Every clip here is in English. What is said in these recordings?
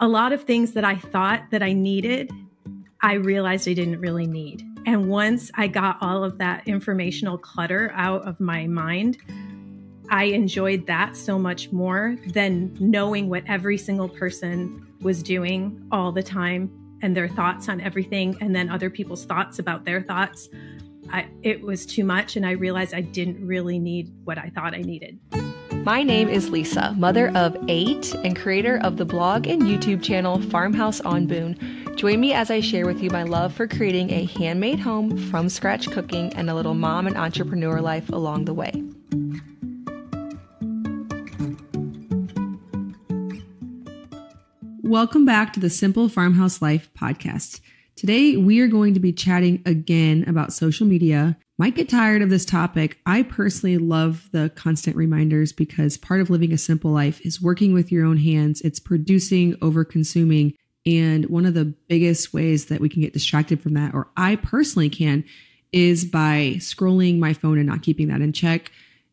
a lot of things that I thought that I needed, I realized I didn't really need. And once I got all of that informational clutter out of my mind, I enjoyed that so much more than knowing what every single person was doing all the time and their thoughts on everything, and then other people's thoughts about their thoughts. It was too much, and I realized I didn't really need what I thought I needed. My name is Lisa, mother of 8 and creator of the blog and YouTube channel Farmhouse on Boone. Join me as I share with you my love for creating a handmade home from scratch cooking and a little mom and entrepreneur life along the way. Welcome back to the Simple Farmhouse Life podcast. Today, we are going to be chatting again about social media. Might get tired of this topic. I personally love the constant reminders because part of living a simple life is working with your own hands. It's producing over consuming. And one of the biggest ways that we can get distracted from that, or I personally can, is by scrolling my phone and not keeping that in check.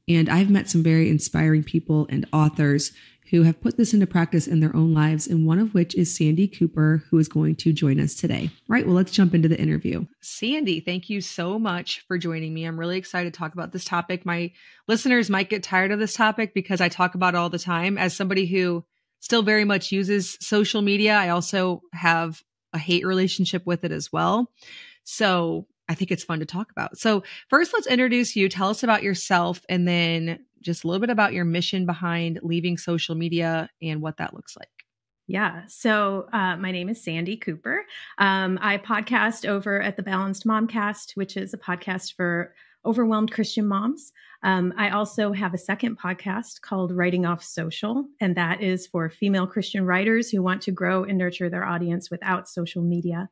And I've met some very inspiring people and authors who have put this into practice in their own lives, and one of which is Sandy Cooper, who is going to join us today. Right, well, let's jump into the interview. Sandy, thank you so much for joining me. I'm really excited to talk about this topic. My listeners might get tired of this topic because I talk about it all the time. As somebody who still very much uses social media, I also have a hate relationship with it as well. So I think it's fun to talk about. So first, let's introduce you. Tell us about yourself, and then just a little bit about your mission behind leaving social media and what that looks like. Yeah. So my name is Sandy Cooper. I podcast over at the Balanced Momcast, which is a podcast for overwhelmed Christian moms. I also have a second podcast called Writing Off Social, and that is for female Christian writers who want to grow and nurture their audience without social media.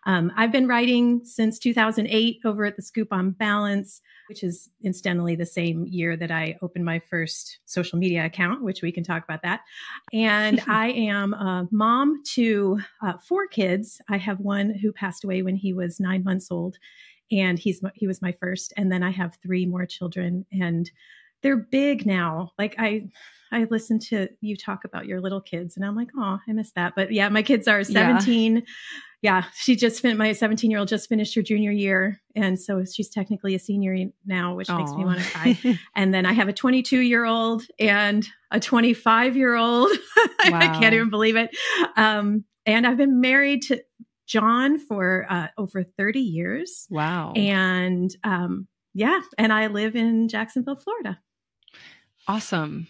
I've been writing since 2008 over at the Scoop on Balance, which is incidentally the same year that I opened my first social media account, which we can talk about that. And I am a mom to 4 kids. I have one who passed away when he was 9 months old, and he was my first. And then I have 3 more children, and they're big now. Like I listen to you talk about your little kids, and I'm like, oh, I miss that. But yeah, my kids are 17. Yeah, my 17-year-old just finished her junior year. And so she's technically a senior now, which makes me want to cry. And then I have a 22-year-old and a 25-year-old. Wow. I can't even believe it. And I've been married to John for over 30 years. Wow. And and I live in Jacksonville, Florida. Awesome.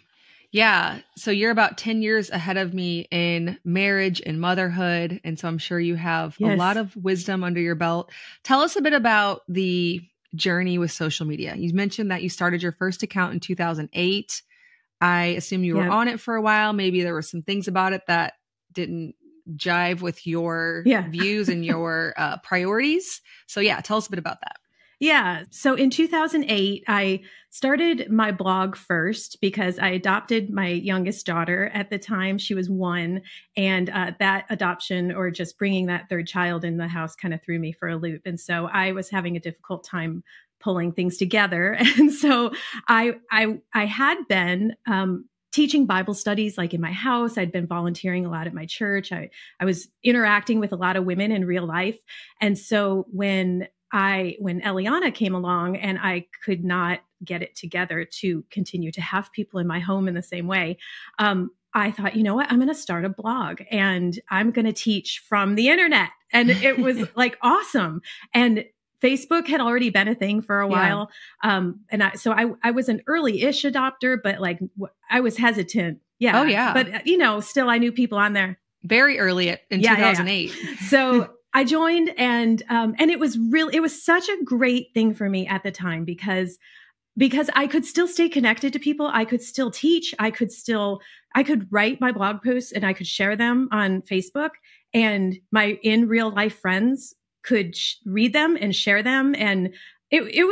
Yeah. So you're about 10 years ahead of me in marriage and motherhood. And so I'm sure you have a lot of wisdom under your belt. Tell us a bit about the journey with social media. You mentioned that you started your first account in 2008. I assume you were on it for a while. Maybe there were some things about it that didn't jive with your views and your priorities. So tell us a bit about that. Yeah. So in 2008, I started my blog first because I adopted my youngest daughter at the time. She was 1. And that adoption, or just bringing that third child in the house, kind of threw me for a loop. And so I was having a difficult time pulling things together. And so I had been teaching Bible studies like in my house. I'd been volunteering a lot at my church. I was interacting with a lot of women in real life. And so when Eliana came along and I could not get it together to continue to have people in my home in the same way, I thought, you know what, I'm going to start a blog and I'm going to teach from the internet. And it was like awesome. And Facebook had already been a thing for a while. So I was an early-ish adopter, but like I was hesitant. Yeah. Oh yeah. But still I knew people on there. Very early in 2008. So I joined, and it was such a great thing for me at the time because I could still stay connected to people. I could still teach. I could write my blog posts and I could share them on Facebook, and my in real life friends could read them and share them. And it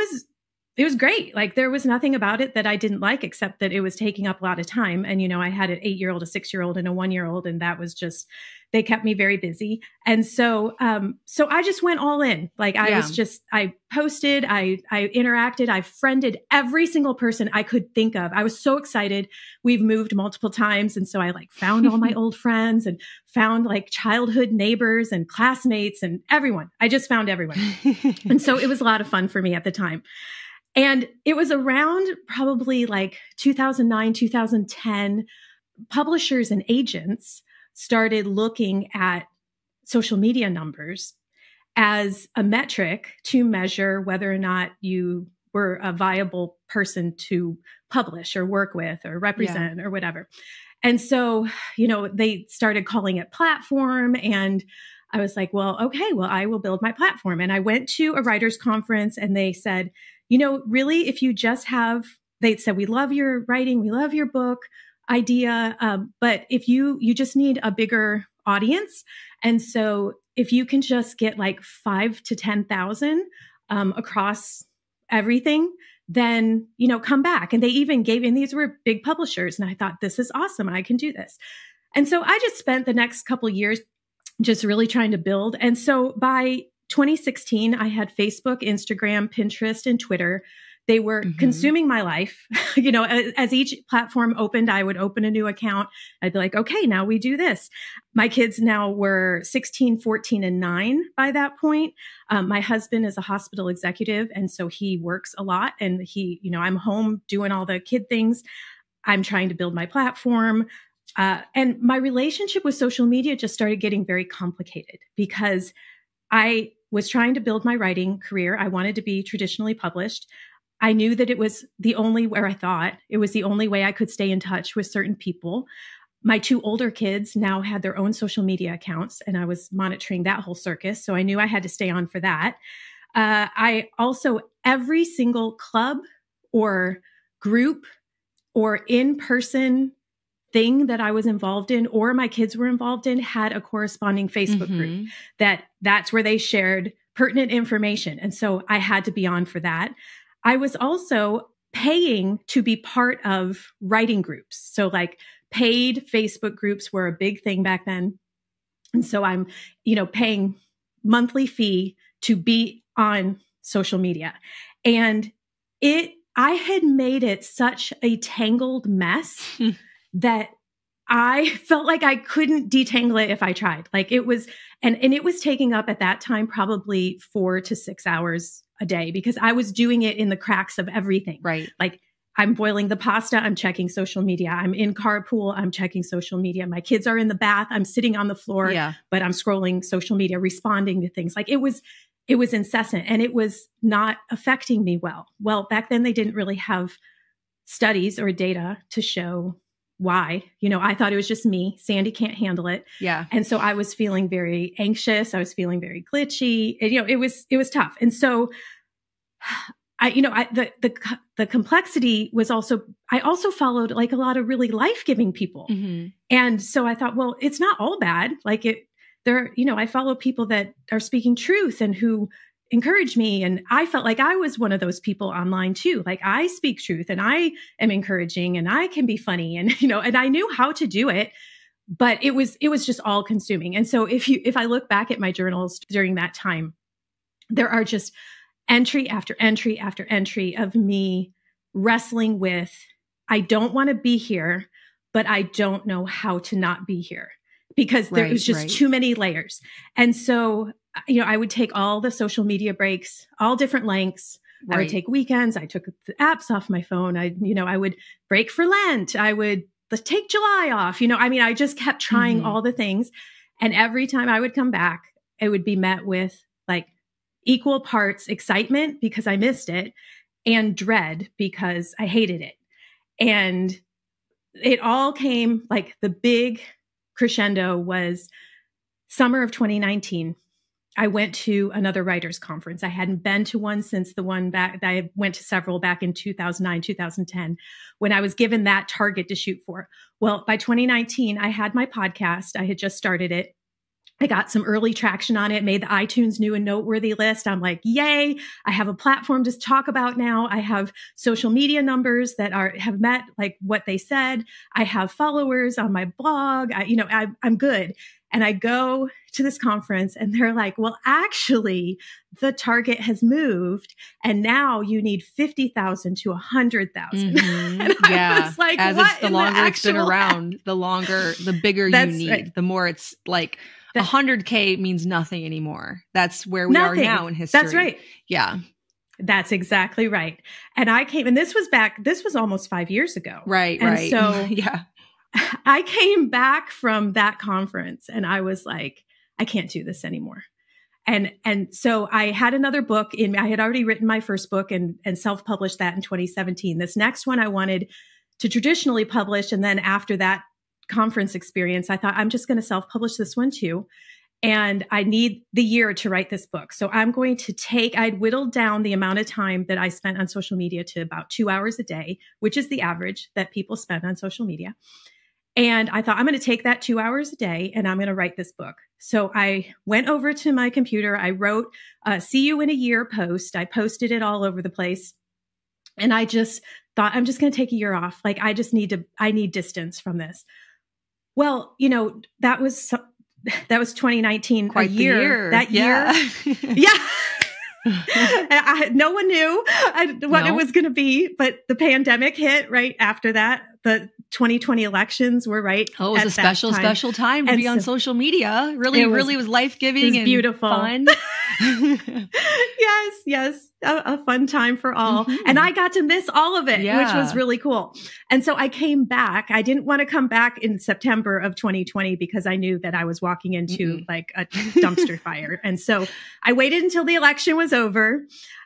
it was great. Like there was nothing about it that I didn't like, except that it was taking up a lot of time. And, I had an 8-year-old, a 6-year-old, and a 1-year-old. And that was just, they kept me very busy. And so I just went all in. Like I posted, I interacted, I friended every single person I could think of. I was so excited. We've moved multiple times. And so I like found all my old friends and found like childhood neighbors and classmates and everyone. I just found everyone. And so it was a lot of fun for me at the time. And it was around probably like 2009, 2010, publishers and agents started looking at social media numbers as a metric to measure whether or not you were a viable person to publish or work with or represent or whatever. And so, they started calling it platform. And I was like, well, okay, well, I will build my platform. And I went to a writers' conference and they said, really, if you just they said, we love your writing, we love your book idea, but if you just need a bigger audience. And so if you can just get like 5,000 to 10,000 across everything, then, come back. And they even and these were big publishers. And I thought, this is awesome. I can do this. And so I just spent the next couple of years just really trying to build. And so by 2016, I had Facebook, Instagram, Pinterest, and Twitter. They were consuming my life. As each platform opened, I would open a new account. I'd be like, okay, now we do this. My kids now were 16, 14, and 9 by that point. My husband is a hospital executive, and so he works a lot. And I'm home doing all the kid things. I'm trying to build my platform. And my relationship with social media just started getting very complicated because I was trying to build my writing career. I wanted to be traditionally published. I knew that it was the only way I could stay in touch with certain people. My 2 older kids now had their own social media accounts, and I was monitoring that whole circus. So I knew I had to stay on for that. I also, every single club or group or in-person thing that I was involved in or my kids were involved in had a corresponding Facebook group that's where they shared pertinent information. And so I had to be on for that. I was also paying to be part of writing groups. So like paid Facebook groups were a big thing back then. And so I'm, paying monthly fee to be on social media. And I had made it such a tangled mess that I felt like I couldn't detangle it if I tried. Like it was, and it was taking up at that time probably 4 to 6 hours a day because I was doing it in the cracks of everything. Right. Like I'm boiling the pasta, I'm checking social media. I'm in carpool, I'm checking social media. My kids are in the bath, I'm sitting on the floor, but I'm scrolling social media, responding to things. Like it was incessant and it was not affecting me well. Well, back then they didn't really have studies or data to show why. I thought it was just me. Sandy can't handle it. Yeah. And so I was feeling very anxious. I was feeling very glitchy. And, it was tough. And so the complexity was I also followed like a lot of really life-giving people. And so I thought, well, it's not all bad. Like I follow people that are speaking truth and who encourage me. And I felt like I was one of those people online too. Like I speak truth and I am encouraging and I can be funny and, and I knew how to do it, but it was just all consuming. And so if I look back at my journals during that time, there are just entry after entry after entry of me wrestling with, I don't want to be here, but I don't know how to not be here because there was just too many layers. And so I would take all the social media breaks, all different lengths. Right. I would take weekends. I took the apps off my phone. I would break for Lent. I would take July off. I just kept trying all the things. And every time I would come back, it would be met with like equal parts excitement because I missed it and dread because I hated it. And it all came like the big crescendo was summer of 2019. I went to another writers conference. I hadn't been to one since the one back. I went to several back in 2009, 2010, when I was given that target to shoot for. Well, by 2019, I had my podcast. I had just started it. I got some early traction on it, made the iTunes new and noteworthy list. I'm like, yay, I have a platform to talk about now. I have social media numbers that have met like what they said. I have followers on my blog. I'm good. And I go to this conference and they're like, well, actually, the target has moved and now you need 50,000 to 100,000. Mm-hmm. And I was like, as what it's the longer it's been around, the bigger you need, right. The more it's like 100K means nothing anymore. That's where we are now in history. That's right. Yeah. That's exactly right. And I came, and this was almost 5 years ago. Right. And right. so yeah. I came back from that conference and I was like, I can't do this anymore. And so I had another book I had already written my first book and self-published that in 2017. This next one I wanted to traditionally publish. And then after that conference experience, I thought I'm just going to self-publish this one too. And I need the year to write this book. So I'm going to I'd whittled down the amount of time that I spent on social media to about 2 hours a day, which is the average that people spend on social media. And I thought I'm going to take that 2 hours a day and I'm going to write this book. So I went over to my computer. I wrote a see you in a year post. I posted it all over the place. And I just thought, I'm just going to take a year off. Like I need distance from this. Well, that was 2019, quite a year. That year. Yeah. No one knew what it was going to be, but the pandemic hit right after that. The 2020 elections were right. Oh, it was a special time to be on social media. Really was life-giving and beautiful. Fun. Yes. A fun time for all. Mm-hmm. And I got to miss all of it, which was really cool. And so I came back. I didn't want to come back in September of 2020 because I knew that I was walking into like a dumpster fire. And so I waited until the election was over.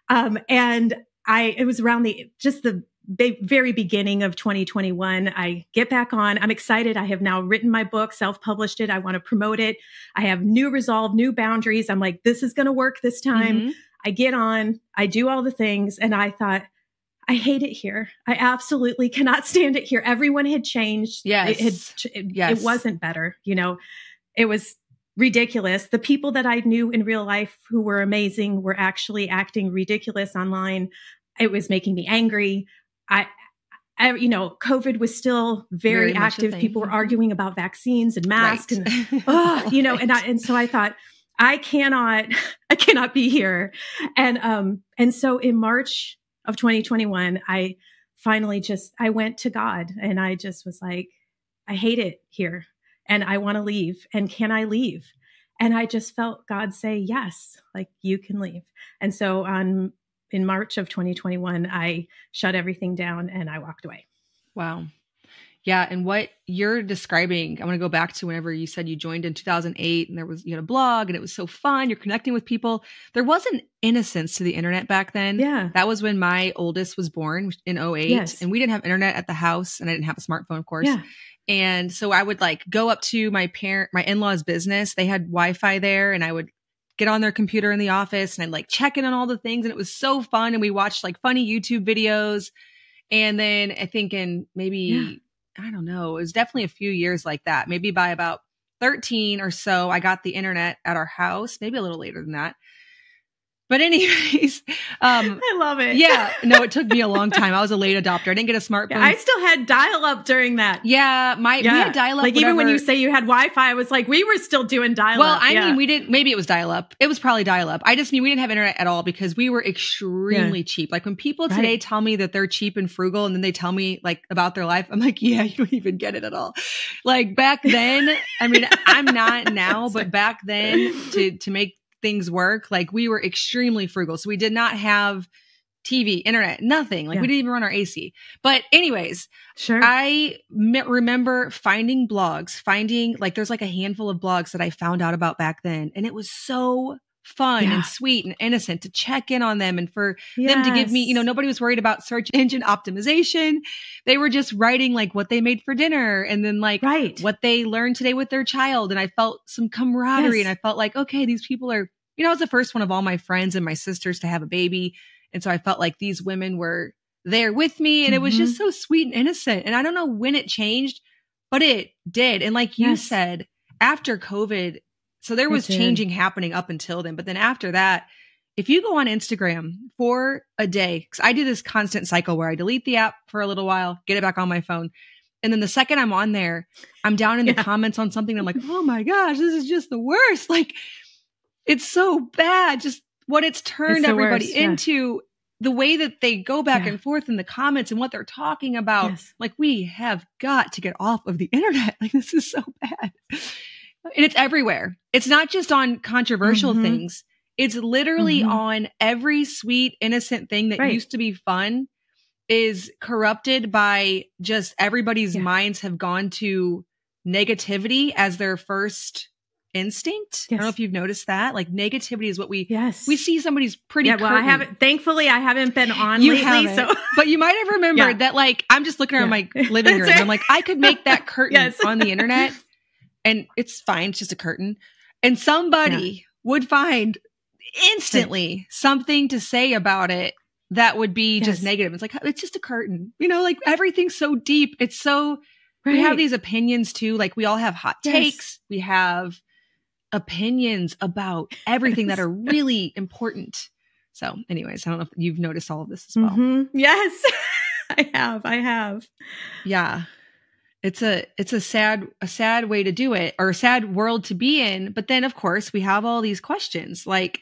And it was around the very beginning of 2021. I get back on. I'm excited. I have now written my book, self-published it. I want to promote it. I have new resolve, new boundaries. I'm like, this is going to work this time. Mm-hmm. I get on, I do all the things. And I thought, I hate it here. I absolutely cannot stand it here. Everyone had changed. Yes. It wasn't better. It was ridiculous. The people that I knew in real life who were amazing were actually acting ridiculous online. It was making me angry. COVID was still very active. People were arguing about vaccines and masks right. and so I thought, I cannot be here. And so in March of 2021, I finally I went to God and I just was like, I hate it here and I want to leave. And can I leave? And I just felt God say, yes, like you can leave. And so in March of 2021, I shut everything down and I walked away. Wow. Yeah. And what you're describing, I want to go back to whenever you said you joined in 2008 and you had a blog and it was so fun. You're connecting with people. There was an innocence to the internet back then. Yeah. That was when my oldest was born in 2008. Yes. And we didn't have internet at the house and I didn't have a smartphone, of course. Yeah. And so I would go up to my in-laws' business. They had Wi-Fi there and I would get on their computer in the office and I'd check in on all the things. And it was so fun. And we watched funny YouTube videos. And then I think in I don't know, it was definitely a few years like that. Maybe by about 13 or so, I got the internet at our house, maybe a little later than that. But anyways, I love it. Yeah, no, it took me a long time. I was a late adopter. I didn't get a smartphone. Yeah, I still had dial-up during that. Yeah, we had dial-up. Even when you say you had Wi-Fi, I was like, we were still doing dial-up. Well, I mean, we didn't. Maybe it was dial-up. It was probably dial-up. I just mean we didn't have internet at all because we were extremely cheap. When people today tell me that they're cheap and frugal, and then they tell me about their life, I'm like, yeah, you don't even get it at all. Back then, I mean, I'm not now, but back then to make things work, we were extremely frugal. So we did not have TV, internet, nothing. We didn't even run our AC. But anyways, sure. I remember finding blogs, there's a handful of blogs that I found out about back then. And it was so fun and sweet and innocent to check in on them and for them to give me, nobody was worried about search engine optimization. They were just writing what they made for dinner and then what they learned today with their child. And I felt some camaraderie and I felt okay, these people are, I was the first one of all my friends and my sisters to have a baby. And so I felt like these women were there with me and it was just so sweet and innocent. And I don't know when it changed, but it did. And you said, after COVID, So there was changing happening up until then. But then after that, if you go on Instagram for a day, because I do this constant cycle where I delete the app for a little while, get it back on my phone. And then the second I'm on there, I'm down in the comments on something. And I'm like, oh my gosh, this is just the worst. Like, it's so bad. Just what it's turned everybody into, the way that they go back and forth in the comments and what they're talking about. Yes. Like, we have got to get off of the internet. Like, this is so bad. And it's everywhere. It's not just on controversial things. It's literally on every sweet, innocent thing that used to be fun is corrupted by just everybody's minds have gone to negativity as their first instinct. I don't know if you've noticed that. Like, negativity is what we see somebody's pretty well, I haven't, thankfully I haven't been on lately. So. But you might have remembered that, like, I'm just looking around my living room. I'm like, I could make that curtain on the internet and it's fine. It's just a curtain. And somebody would find instantly something to say about it that would be just negative. It's like, it's just a curtain, you know, like everything's so deep. It's so, we have these opinions too. Like, we all have hot takes. We have opinions about everything that are really important. So anyways, I don't know if you've noticed all of this as well. Yes, I have. Yeah. It's a sad way to do it, or a sad world to be in. But then of course we have all these questions like,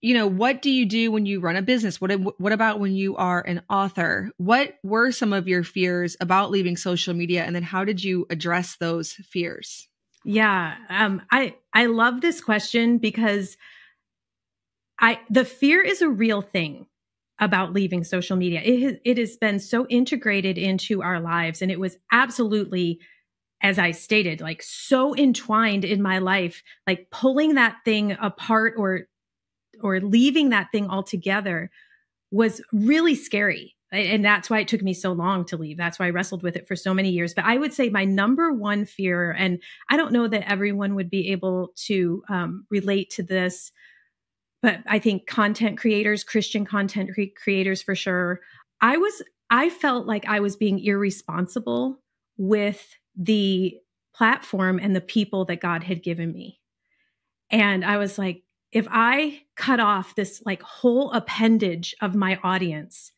you know, what do you do when you run a business? What about when you are an author? What were some of your fears about leaving social media? And then how did you address those fears? Yeah. I love this question because the fear is a real thing about leaving social media. It has been so integrated into our lives. And it was absolutely, as I stated, like so entwined in my life, like pulling that thing apart or leaving that thing altogether was really scary. And that's why it took me so long to leave. That's why I wrestled with it for so many years. But I would say my number one fear, and I don't know that everyone would be able to relate to this, but I think content creators, Christian content creators for sure, I felt like I was being irresponsible with the platform and the people that God had given me. And I was like, if I cut off this like whole appendage of my audience,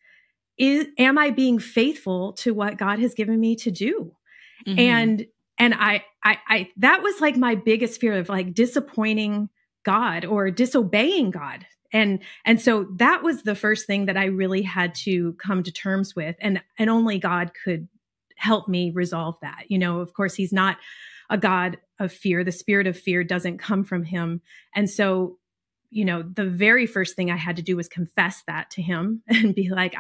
am I being faithful to what God has given me to do? And I that was like my biggest fear of like disappointing God or disobeying God. And so that was the first thing that I really had to come to terms with. And only God could help me resolve that. You know, of course, he's not a God of fear. The spirit of fear doesn't come from him. And so, you know, the very first thing I had to do was confess that to him and be like,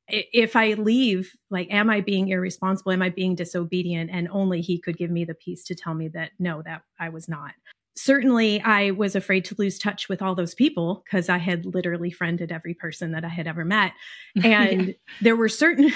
if I leave, like, am I being irresponsible? Am I being disobedient? And only he could give me the peace to tell me that, no, that I was not. Certainly, I was afraid to lose touch with all those people because I had literally friended every person that I had ever met. And there were certain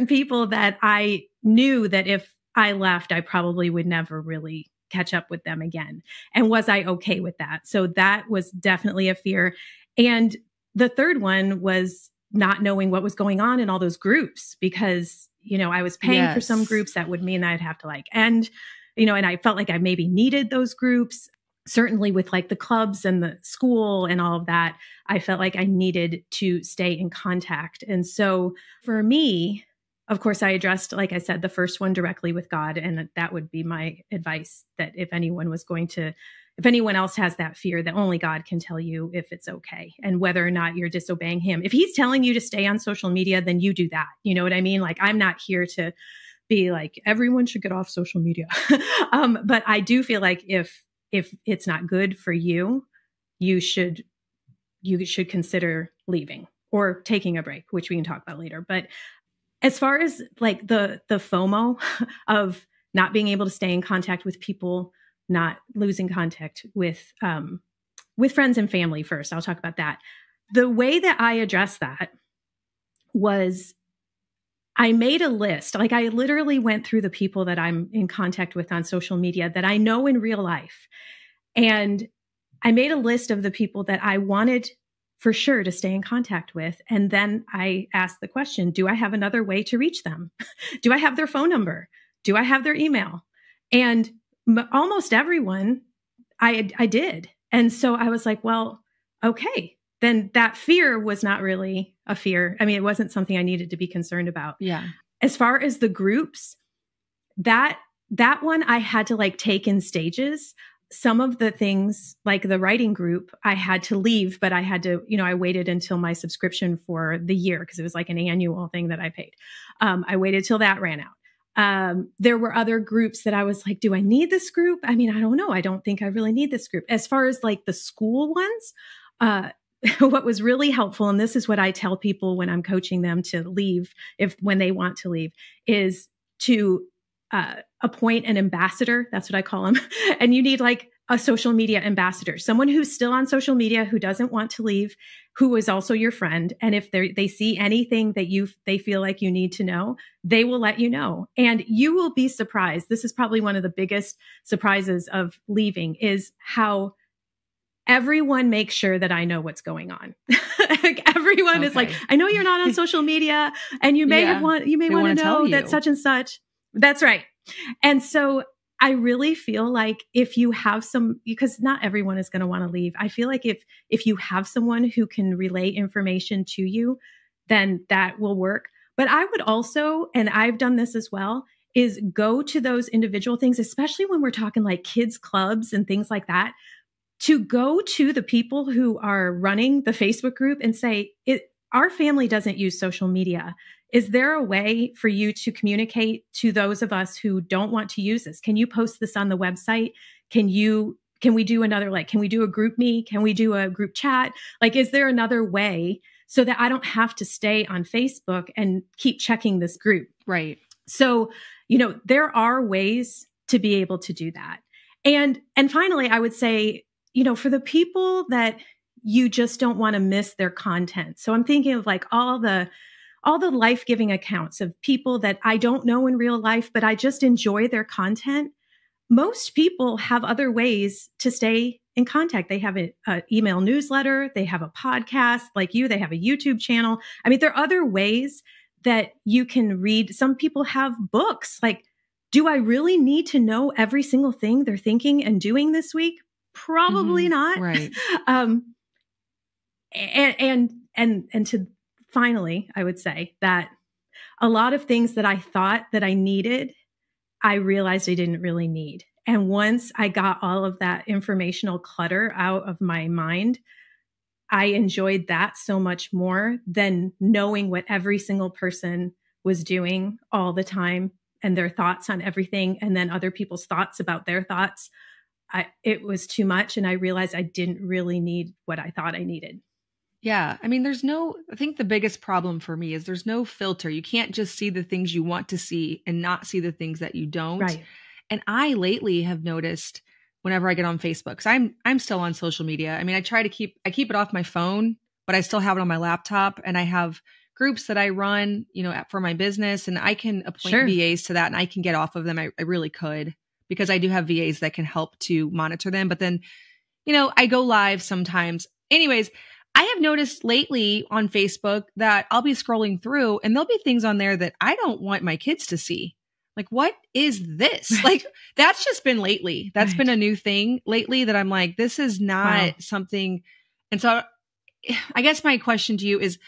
people that I knew that if I left, I probably would never really catch up with them again. And was I okay with that? So that was definitely a fear. And the third one was not knowing what was going on in all those groups because, you know, I was paying for some groups that would mean I'd have to like end, you know, and I felt like I maybe needed those groups. Certainly with like the clubs and the school and all of that, I felt like I needed to stay in contact. And so for me, of course, I addressed, like I said, the first one directly with God. And that would be my advice, that if anyone else has that fear, that only God can tell you if it's okay and whether or not you're disobeying him. If he's telling you to stay on social media, then you do that. You know what I mean? Like, I'm not here to be like, everyone should get off social media. But I do feel like if it's not good for you, you should consider leaving or taking a break, which we can talk about later. But as far as like the FOMO of not being able to stay in contact with people, not losing contact with friends and family first, I'll talk about that. The way that I addressed that was I made a list. Like, I literally went through the people that I'm in contact with on social media that I know in real life. And I made a list of the people that I wanted for sure to stay in contact with. And then I asked the question, do I have another way to reach them? Do I have their phone number? Do I have their email? And almost everyone I did. And so I was like, well, okay, then that fear was not really a fear. I mean, it wasn't something I needed to be concerned about. Yeah. As far as the groups, that one I had to like take in stages. Some of the things like the writing group, I had to leave, but I had to, I waited until my subscription for the year because it was like an annual thing that I paid. I waited till that ran out. There were other groups that I was like, do I need this group? I mean, I don't know. I don't think I really need this group. As far as like the school ones, what was really helpful, and this is what I tell people when I'm coaching them to leave, when they want to leave, is to appoint an ambassador. That's what I call them. And you need like a social media ambassador, someone who's still on social media, who doesn't want to leave, who is also your friend. And if they see anything that they feel like you need to know, they will let you know. And you will be surprised. This is probably one of the biggest surprises of leaving, is how everyone makes sure that I know what's going on. Like everyone is like, I know you're not on social media, and you may want to know that such and such. That's right. And so I really feel like if you have because not everyone is going to want to leave. I feel like if you have someone who can relay information to you, then that will work. But I would also, and I've done this as well, is go to those individual things, especially when we're talking like kids clubs and things like that, to go to the people who are running the Facebook group and say, our family doesn't use social media. Is there a way for you to communicate to those of us who don't want to use this? Can you post this on the website? Can we do another, can we do a group me? Can we do a group chat? Like, is there another way so that I don't have to stay on Facebook and keep checking this group? Right. So, there are ways to be able to do that. And finally, I would say, for the people that you just don't want to miss their content. So I'm thinking of like all the Lifegiving accounts of people that I don't know in real life, but I just enjoy their content. Most people have other ways to stay in contact. They have an email newsletter. They have a podcast like you. They have a YouTube channel. I mean, there are other ways that you can read. Some people have books. Like, do I really need to know every single thing they're thinking and doing this week? Probably not. Right. And to finally, I would say that a lot of things that I thought that I needed, I realized I didn't really need. And once I got all of that informational clutter out of my mind, I enjoyed that so much more than knowing what every single person was doing all the time and their thoughts on everything, and then other people's thoughts about their thoughts. It was too much, and I realized I didn't really need what I thought I needed. Yeah. I mean, I think the biggest problem for me is there's no filter. You can't just see the things you want to see and not see the things that you don't. Right. And I lately have noticed whenever I get on Facebook, because I'm still on social media. I mean, I keep it off my phone, but I still have it on my laptop, and I have groups that I run, for my business, and I can appoint VAs to that, and I can get off of them. I really could, because I do have VAs that can help to monitor them. But then, I go live sometimes. Anyways, I have noticed lately on Facebook that I'll be scrolling through and there'll be things on there that I don't want my kids to see. Like, what is this? Like, that's just been lately. That's been a new thing lately that I'm like, this is not something. And so I guess my question to you is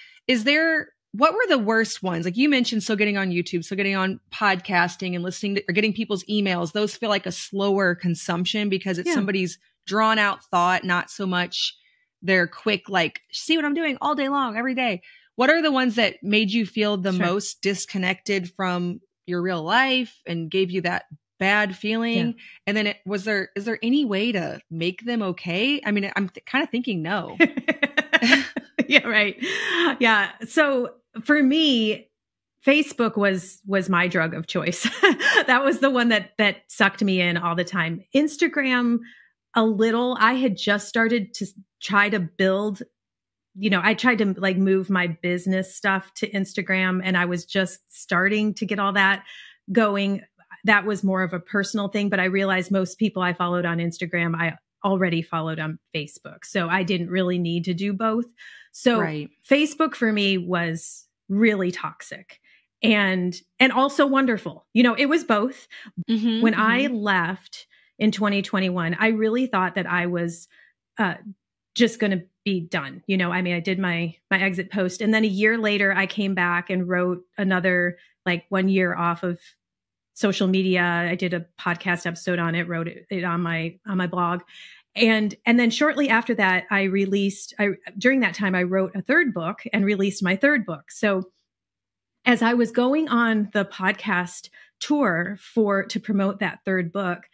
what were the worst ones? Like you mentioned, so getting on YouTube, so getting on podcasting and listening to, or getting people's emails, those feel like a slower consumption because it's somebody's drawn out thought, not so much their quick, like, see what I'm doing all day long, every day. What are the ones that made you feel the most disconnected from your real life and gave you that bad feeling? Yeah. And then is there any way to make them okay? I mean, I'm kind of thinking no. Yeah, right. Yeah. So for me, Facebook was my drug of choice. That was the one that sucked me in all the time. Instagram, a little. I had just started to try to build, I tried to like move my business stuff to Instagram, and I was just starting to get all that going. That was more of a personal thing, but I realized most people I followed on Instagram, I already followed on Facebook. So I didn't really need to do both. So Facebook for me was really toxic and also wonderful. It was both. When I left, in 2021. I really thought that I was just going to be done. You know, I mean, I did my exit post, and then a year later I came back and wrote another, like, 1 year off of social media. I did a podcast episode on it, wrote it on my blog. And then shortly after that, during that time, I wrote a third book and released my third book. So as I was going on the podcast tour to promote that third book,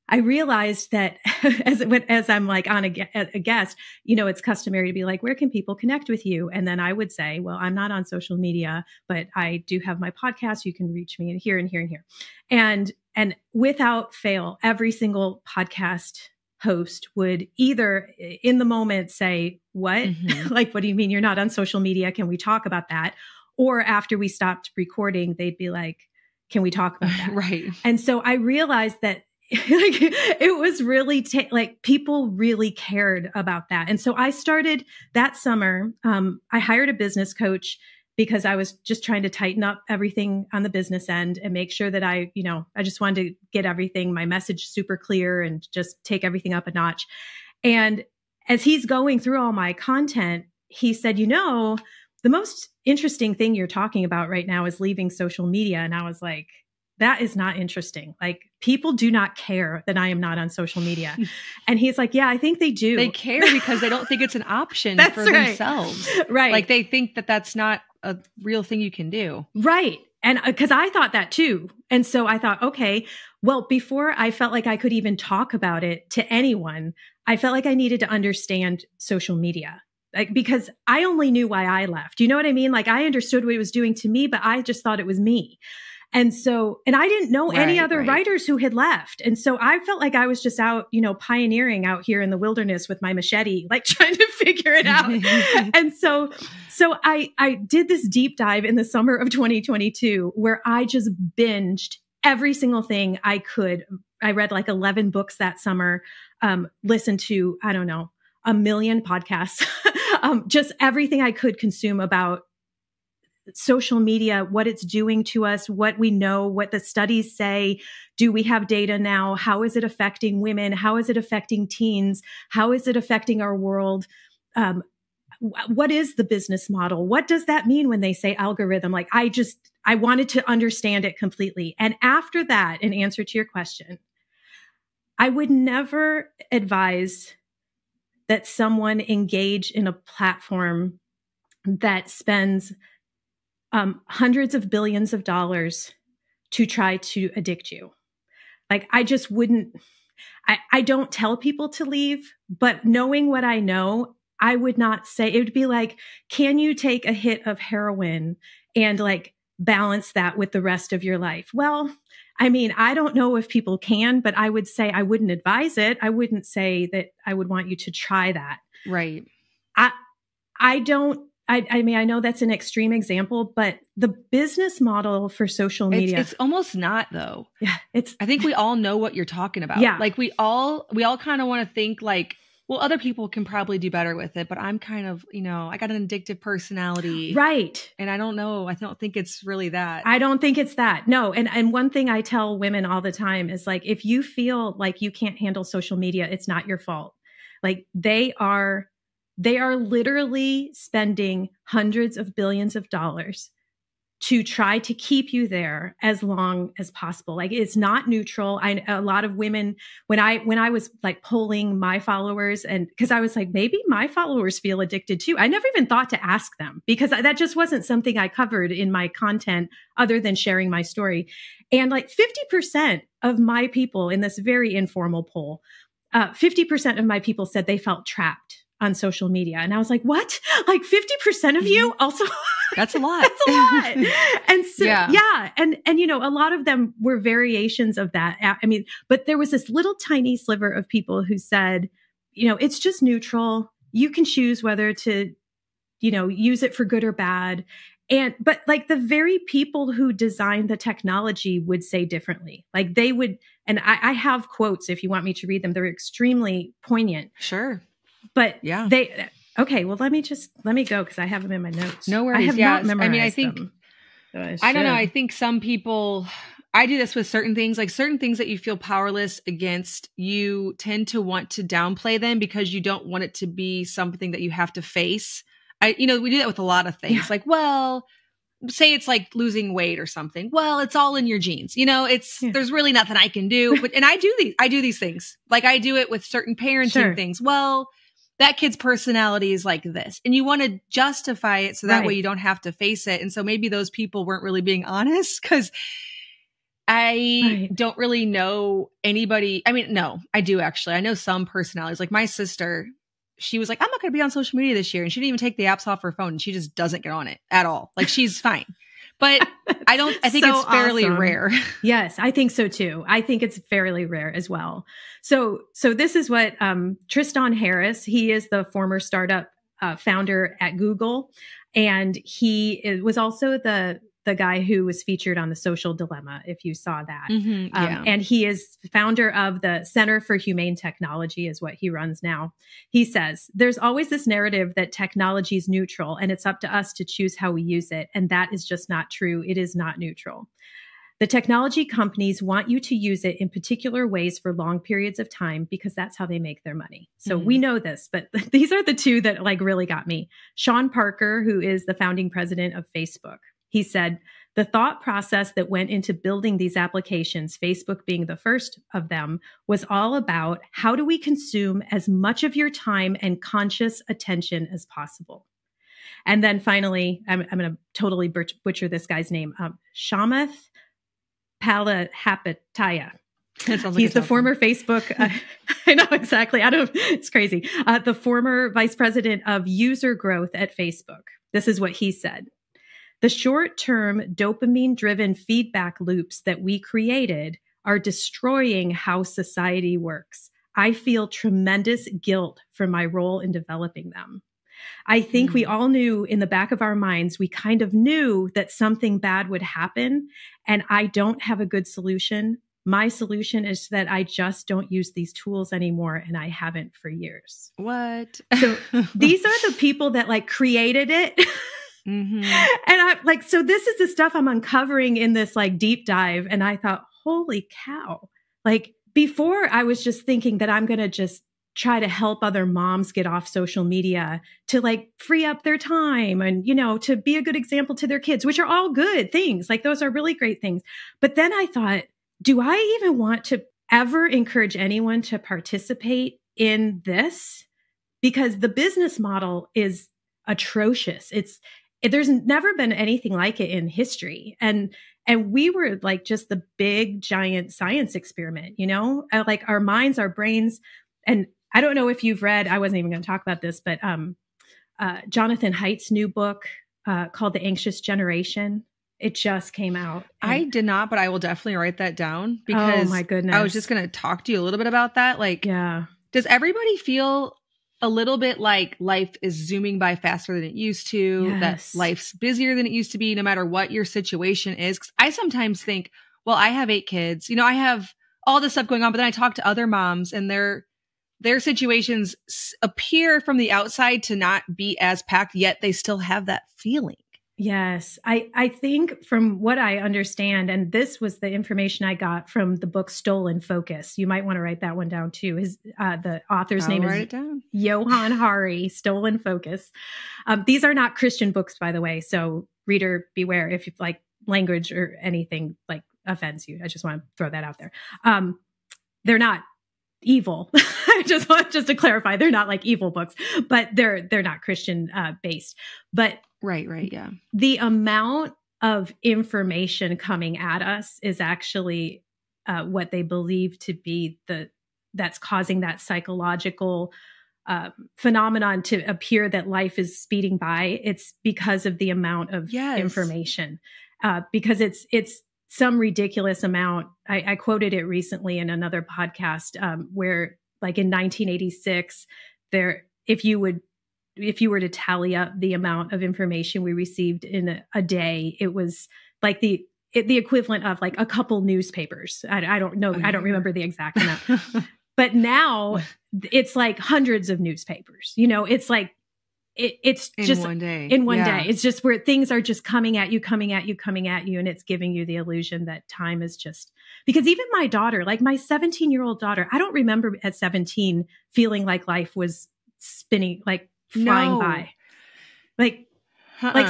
I realized that as I'm like on a guest, you know, it's customary to be like, where can people connect with you? And then I would say, well, I'm not on social media, but I do have my podcast. You can reach me in here and here and here. And without fail, every single podcast host would either in the moment say, what? Like, what do you mean you're not on social media? Can we talk about that? Or after we stopped recording, they'd be like, can we talk about that? Right. And so I realized that like, it was really like people really cared about that. And so I started that summer. I hired a business coach because I was just trying to tighten up everything on the business end and make sure that I just wanted to get my message super clear and just take everything up a notch. And as he's going through all my content, he said, you know, the most interesting thing you're talking about right now is leaving social media. And I was like, that is not interesting. Like, people do not care that I am not on social media. And he's like, yeah, I think they do. They care because they don't think it's an option for themselves. Right. Like, they think that that's not a real thing you can do. Right. And because I thought that too. And so I thought, okay, well, before I felt like I could even talk about it to anyone, I felt like I needed to understand social media. Like, because I only knew why I left. You know what I mean? Like, I understood what it was doing to me, but I just thought it was me. And I didn't know any other writers who had left. And so I felt like I was just out, pioneering out here in the wilderness with my machete, like trying to figure it out. And so I did this deep dive in the summer of 2022 where I just binged every single thing I could. I read like 11 books that summer, listened to, I don't know, 1 million podcasts, just everything I could consume about social media, what it's doing to us, what we know, what the studies say. Do we have data now? How is it affecting women? How is it affecting teens? How is it affecting our world? What is the business model? What does that mean when they say algorithm? Like, I wanted to understand it completely. And after that, in answer to your question, I would never advise that someone engage in a platform that spends hundreds of billions of dollars to try to addict you. Like, I just wouldn't, I don't tell people to leave, but knowing what I know, I would not say, it would be like, can you take a hit of heroin and like balance that with the rest of your life? Well, I mean, I don't know if people can, but I would say I wouldn't advise it. I wouldn't say that I would want you to try that. Right. I mean, I know that's an extreme example, but the business model for social media, it's almost not though. Yeah. I think we all know what you're talking about. Yeah. Like, we all kind of want to think like, well, other people can probably do better with it, but I'm kind of, I got an addictive personality. Right. And I don't know. I don't think it's really that. I don't think it's that. No. And one thing I tell women all the time is like, if you feel like you can't handle social media, it's not your fault. Like, they are literally spending hundreds of billions of dollars to try to keep you there as long as possible. Like, it's not neutral. A lot of women, when I was like polling my followers, and because I was like, maybe my followers feel addicted too. I never even thought to ask them because that just wasn't something I covered in my content other than sharing my story. And like 50% of my people in this very informal poll, 50% of my people said they felt trapped on social media. And I was like, what? Like 50% of you also? That's a lot. That's a lot. And so, yeah. And, a lot of them were variations of that. I mean, but there was this little tiny sliver of people who said, it's just neutral. You can choose whether to, use it for good or bad. But like the very people who designed the technology would say differently. Like they would, and I have quotes if you want me to read them. They're extremely poignant. Sure. But okay, well, let me go because I have them in my notes. No worries. I have not memorized I think, them, I don't know. I think some people, I do this with certain things, like certain things that you feel powerless against, you tend to want to downplay them because you don't want it to be something that you have to face. We do that with a lot of things. Yeah. Like, well, say it's like losing weight or something. Well, it's all in your genes. There's really nothing I can do. And I do these things. Like I do it with certain parenting things. Well, that kid's personality is like this. And you want to justify it so that way you don't have to face it. And so maybe those people weren't really being honest because I don't really know anybody. I mean, no, I do actually. I know some personalities. Like my sister, she was like, I'm not going to be on social media this year. And she didn't even take the apps off her phone. And she just doesn't get on it at all. Like she's fine. But I think it's fairly rare. Yes, I think so too. I think it's fairly rare as well. So this is what Tristan Harris, he is the former startup founder at Google. And he was also the guy who was featured on The Social Dilemma, if you saw that. And he is founder of the Center for Humane Technology is what he runs now. He says, there's always this narrative that technology is neutral and it's up to us to choose how we use it. And that is just not true. It is not neutral. The technology companies want you to use it in particular ways for long periods of time because that's how they make their money. So we know this, but these are the two that like really got me. Sean Parker, who is the founding president of Facebook. He said, the thought process that went into building these applications, Facebook being the first of them, was all about how do we consume as much of your time and conscious attention as possible. And then finally, I'm going to totally butcher this guy's name, Shamath Palihapitiya. He's the former Facebook, I know exactly. It's crazy. The former vice president of user growth at Facebook. This is what he said. The short-term dopamine-driven feedback loops that we created are destroying how society works. I feel tremendous guilt for my role in developing them. I think we all knew in the back of our minds, we kind of knew that something bad would happen, and I don't have a good solution. My solution is that I just don't use these tools anymore, and I haven't for years. What? So these are the people that like created it. And I like, so this is the stuff I'm uncovering in this like deep dive. And I thought, holy cow. Like before I was just thinking that I'm going to just try to help other moms get off social media to like free up their time and, to be a good example to their kids, which are all good things. Like those are really great things. But then I thought, do I even want to ever encourage anyone to participate in this? Because the business model is atrocious. There's never been anything like it in history. And we were like just the big giant science experiment, like our minds, our brains. And I don't know if you've read, I wasn't even going to talk about this, but Jonathan Haidt's new book called The Anxious Generation. It just came out. I did not, but I will definitely write that down because oh my goodness. I was just going to talk to you a little bit about that. Like, does everybody feel a little bit like life is zooming by faster than it used to, that life's busier than it used to be, no matter what your situation is? 'Cause I sometimes think, well, I have 8 kids, I have all this stuff going on, but then I talk to other moms and their situations appear from the outside to not be as packed, yet they still have that feeling. Yes. I think from what I understand, and this was the information I got from the book Stolen Focus. You might want to write that one down too. The author's name is Johann Hari, Stolen Focus. These are not Christian books, by the way. So reader beware if you like language or anything like offends you. I just want to throw that out there. They're not evil. just to clarify, they're not like evil books, but they're not Christian based. But Right. Yeah. the amount of information coming at us is actually what they believe to be that's causing that psychological phenomenon to appear that life is speeding by. It's because of the amount of information, because it's some ridiculous amount. I quoted it recently in another podcast where, like in 1986, if you were to tally up the amount of information we received in a day, it was like the equivalent of like a couple newspapers. I don't know. I don't remember the exact amount. But now it's like hundreds of newspapers. It's like it's in just one day. In one day. It's just where things are just coming at you. And it's giving you the illusion that time is just, because even my daughter, like my 17-year-old daughter, I don't remember at 17 feeling like life was spinning, like flying by. Like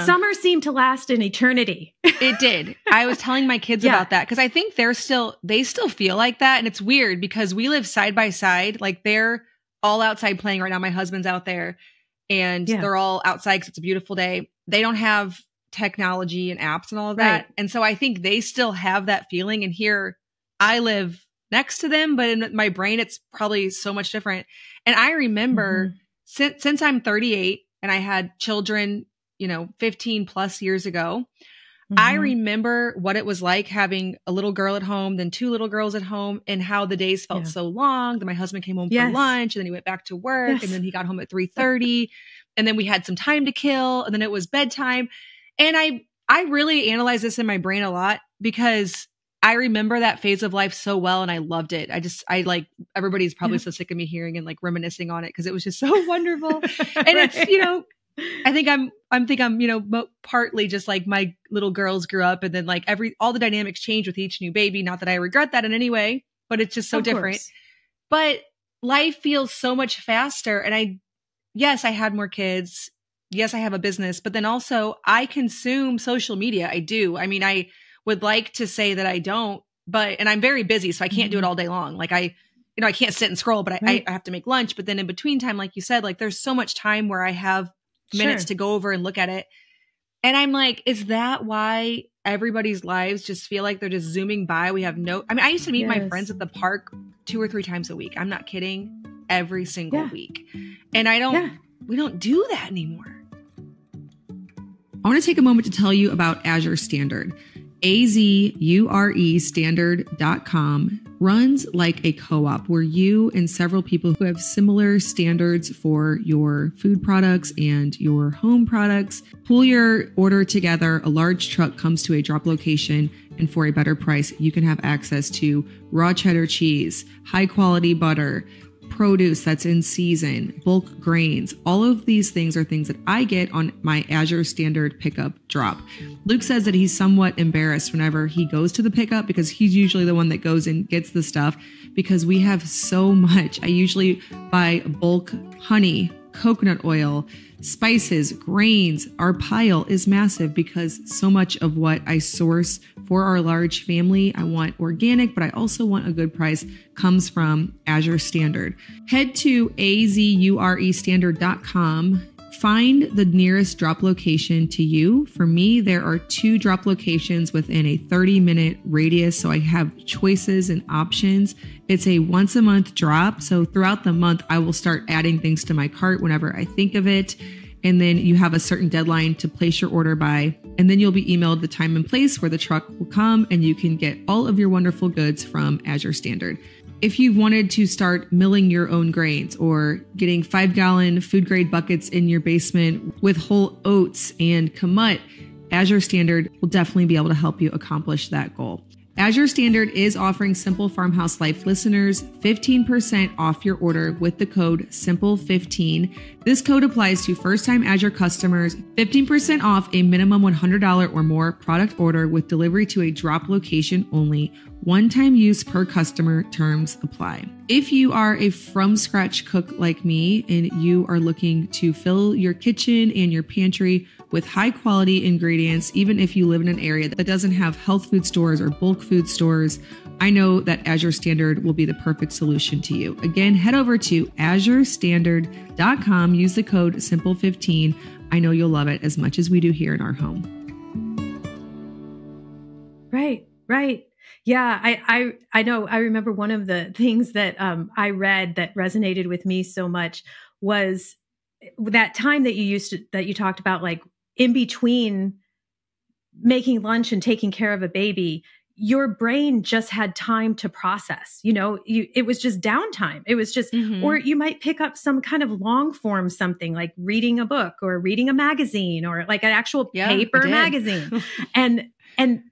summer seemed to last an eternity. It did. I was telling my kids about that because I think they still feel like that. And it's weird because we live side by side. Like they're all outside playing right now. My husband's out there and they're all outside because it's a beautiful day. They don't have technology and apps and all of that. And so I think they still have that feeling. And here I live next to them, but in my brain, it's probably so much different. And I remember since I'm 38 and I had children, 15 plus years ago, I remember what it was like having a little girl at home, then 2 little girls at home, and how the days felt so long. Then my husband came home for lunch, and then he went back to work, and then he got home at 3:30, and then we had some time to kill, and then it was bedtime. And I really analyze this in my brain a lot because I remember that phase of life so well, and I loved it. I like, everybody's probably so sick of me hearing and like reminiscing on it because it was just so wonderful. And it's, I think I'm partly just like my little girls grew up and then like all the dynamics change with each new baby. Not that I regret that in any way, but it's just so different. But life feels so much faster. And yes, I had more kids. Yes, I have a business, but then also I consume social media. I do. I mean, I would like to say that I don't, and I'm very busy, so I can't do it all day long. Like I can't sit and scroll, but I have to make lunch. But then in between time, like you said, like there's so much time where I have minutes to go over and look at it. And I'm like, is that why everybody's lives just feel like they're just zooming by? I used to meet my friends at the park 2 or 3 times a week. I'm not kidding. Every single week. And we don't do that anymore. I want to take a moment to tell you about Azure Standard. Azure Standard.com runs like a co-op where you and several people who have similar standards for your food products and your home products pull your order together. A large truck comes to a drop location, and for a better price, you can have access to raw cheddar cheese, high quality butter, produce that's in season, bulk grains. All of these things are things that I get on my Azure Standard pickup drop. Luke says that he's somewhat embarrassed whenever he goes to the pickup because he's usually the one that goes and gets the stuff because we have so much. I usually buy bulk honey, coconut oil, spices, grains. Our pile is massive because so much of what I source for our large family, I want organic, but I also want a good price, comes from Azure Standard. Head to azurestandard.com. Find the nearest drop location to you. For me, there are 2 drop locations within a 30-minute radius, so I have choices and options. It's a once a month drop, so throughout the month, I will start adding things to my cart whenever I think of it. And then you have a certain deadline to place your order by, and then you'll be emailed the time and place where the truck will come, and you can get all of your wonderful goods from Azure Standard. If you wanted to start milling your own grains or getting 5-gallon food grade buckets in your basement with whole oats and kamut, Azure Standard will definitely be able to help you accomplish that goal. Azure Standard is offering Simple Farmhouse Life listeners 15% off your order with the code SIMPLE15. This code applies to first-time Azure customers, 15% off a minimum $100 or more product order with delivery to a drop location only. One-time use per customer, terms apply. If you are a from-scratch cook like me and you are looking to fill your kitchen and your pantry with high-quality ingredients, even if you live in an area that doesn't have health food stores or bulk food stores, I know that Azure Standard will be the perfect solution to you. Again, head over to azurestandard.com, use the code SIMPLE15. I know you'll love it as much as we do here in our home. Right. Yeah, I know. I remember one of the things that I read that resonated with me so much was that time that you talked about, like in between making lunch and taking care of a baby, your brain just had time to process. It was just downtime. It was just, or you might pick up some kind of long form something like reading a book or reading a magazine or like an actual paper magazine. And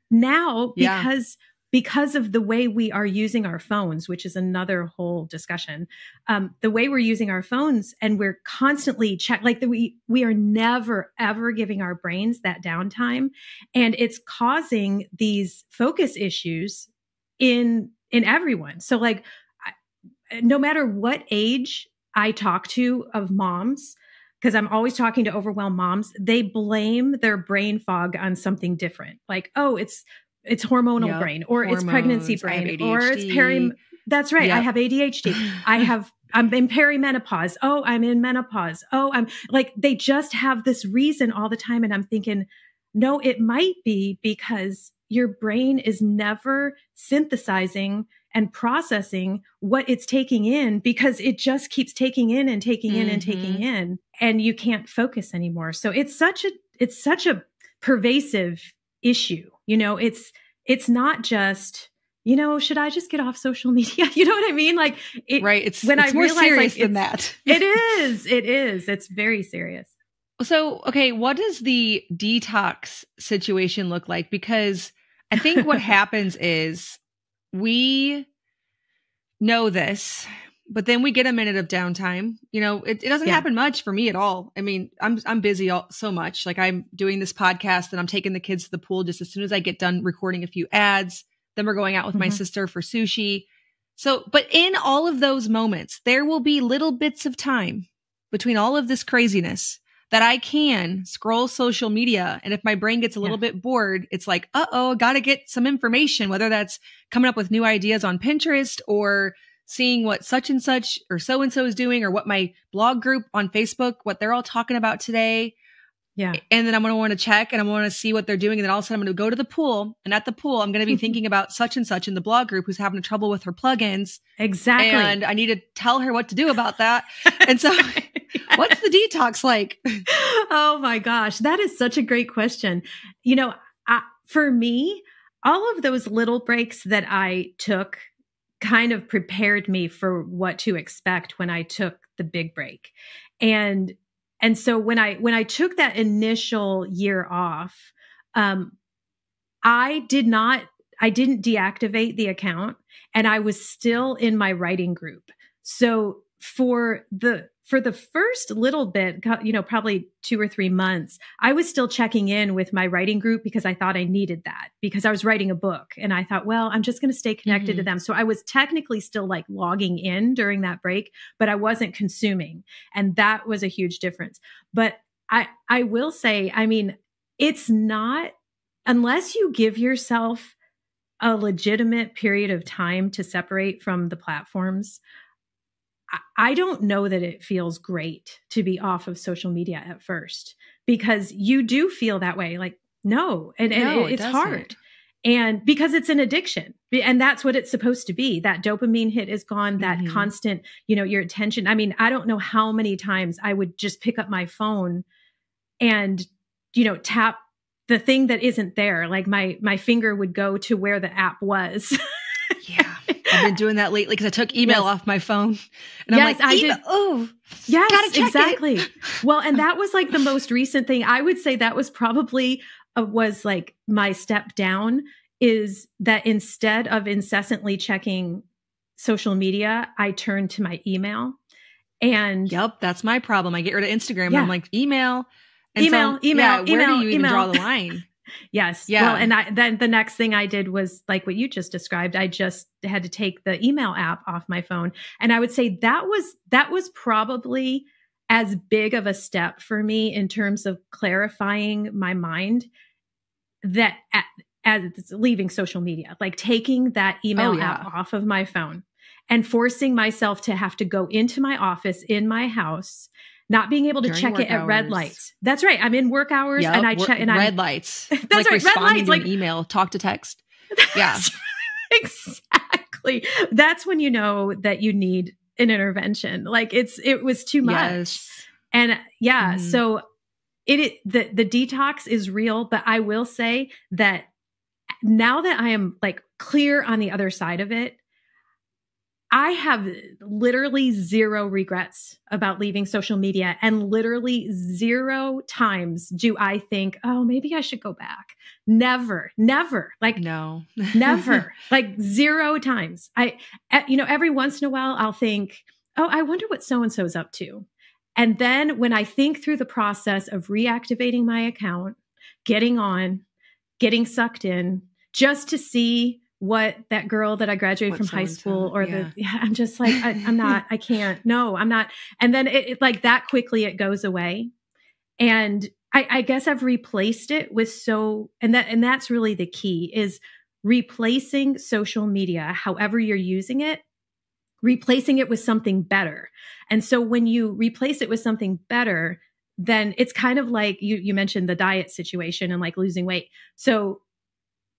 now because because of the way we are using our phones, which is another whole discussion, the way we're using our phones, and we're constantly we are never, ever giving our brains that downtime. And it's causing these focus issues in everyone. So like, no matter what age I talk to of moms, because I'm always talking to overwhelmed moms, they blame their brain fog on something different. Like, oh, it's hormonal brain, or it's pregnancy brain, or it's that's right. Yep. I have ADHD. I'm in perimenopause. Oh, I'm in menopause. Oh, I'm like, they just have this reason all the time. And I'm thinking, no, it might be because your brain is never synthesizing and processing what it's taking in, because it just keeps taking in and taking in and taking in, and you can't focus anymore. So it's such a pervasive issue. You know, it's not just, you know, should I just get off social media? You know what I mean? Like right. It's more serious than that. It is. It's very serious. So, okay, what does the detox situation look like? Because I think what happens is we know this, but then we get a minute of downtime. You know, it doesn't happen much for me at all. I mean, I'm busy so much. Like, I'm doing this podcast and I'm taking the kids to the pool just as soon as I get done recording a few ads. Then we're going out with my sister for sushi. So, but in all of those moments, there will be little bits of time between all of this craziness that I can scroll social media. And if my brain gets a little bit bored, it's like, got to get some information, whether that's coming up with new ideas on Pinterest or seeing what such and such or so-and-so is doing, or what my blog group on Facebook, what they're all talking about today. Yeah. And then I'm going to want to check and I want to see what they're doing. And then all of a sudden I'm going to go to the pool, and at the pool, I'm going to be thinking about such and such in the blog group who's having trouble with her plugins. Exactly. And I need to tell her what to do about that. And so what's the detox like? Oh my gosh. That is such a great question. You know, for me, all of those little breaks that I took kind of prepared me for what to expect when I took the big break. And so when I took that initial year off, I didn't deactivate the account, and I was still in my writing group. So for the first little bit, you know, probably 2 or 3 months, I was still checking in with my writing group because I thought I needed that, because I was writing a book and I thought, well, I'm just going to stay connected to them. So I was technically still like logging in during that break, but I wasn't consuming. And that was a huge difference. But I will say, I mean, it's not, unless you give yourself a legitimate period of time to separate from the platforms, I don't know that it feels great to be off of social media at first, because you do feel that way. Like, it's hard. And because it's an addiction, and that's what it's supposed to be. That dopamine hit is gone, that constant, you know, your attention. I mean, I don't know how many times I would just pick up my phone and, you know, tap the thing that isn't there. Like my finger would go to where the app was. Yeah. I've been doing that lately because I took email off my phone. And I'm like, I did. Oh, yes, exactly. Well, and that was like the most recent thing. I would say that was probably was like my step down, is that instead of incessantly checking social media, I turned to my email. And yep, that's my problem. I get rid of Instagram. And I'm like, email. And email. Where do you even draw the line? Yes. Yeah. Well, and then the next thing I did was like what you just described. I just had to take the email app off my phone. And I would say that was probably as big of a step for me in terms of clarifying my mind, that as leaving social media, like taking that email app off of my phone and forcing myself to have to go into my office in my house, not being able to check it at red lights. That's right. I'm in work hours and I check red lights. That's like right. Responding red lights, to an email, talk to text. Yeah, exactly. That's when you know that you need an intervention. Like it was too much. Yes. And so the detox is real, but I will say that now that I am like clear on the other side of it, I have literally zero regrets about leaving social media, and literally 0 times do I think, oh, maybe I should go back. Never, like, no, never, like 0 times. Every once in a while I'll think, oh, I wonder what so-and-so's up to. And then when I think through the process of reactivating my account, getting on, getting sucked in just to see what that girl that I graduated from high school I'm just like, I'm not, I can't, no, I'm not. And then it like that quickly, it goes away. And I guess I've replaced it with and that's really the key, is replacing social media, however you're using it, replacing it with something better. And so when you replace it with something better, then it's kind of like you mentioned the diet situation and like losing weight. So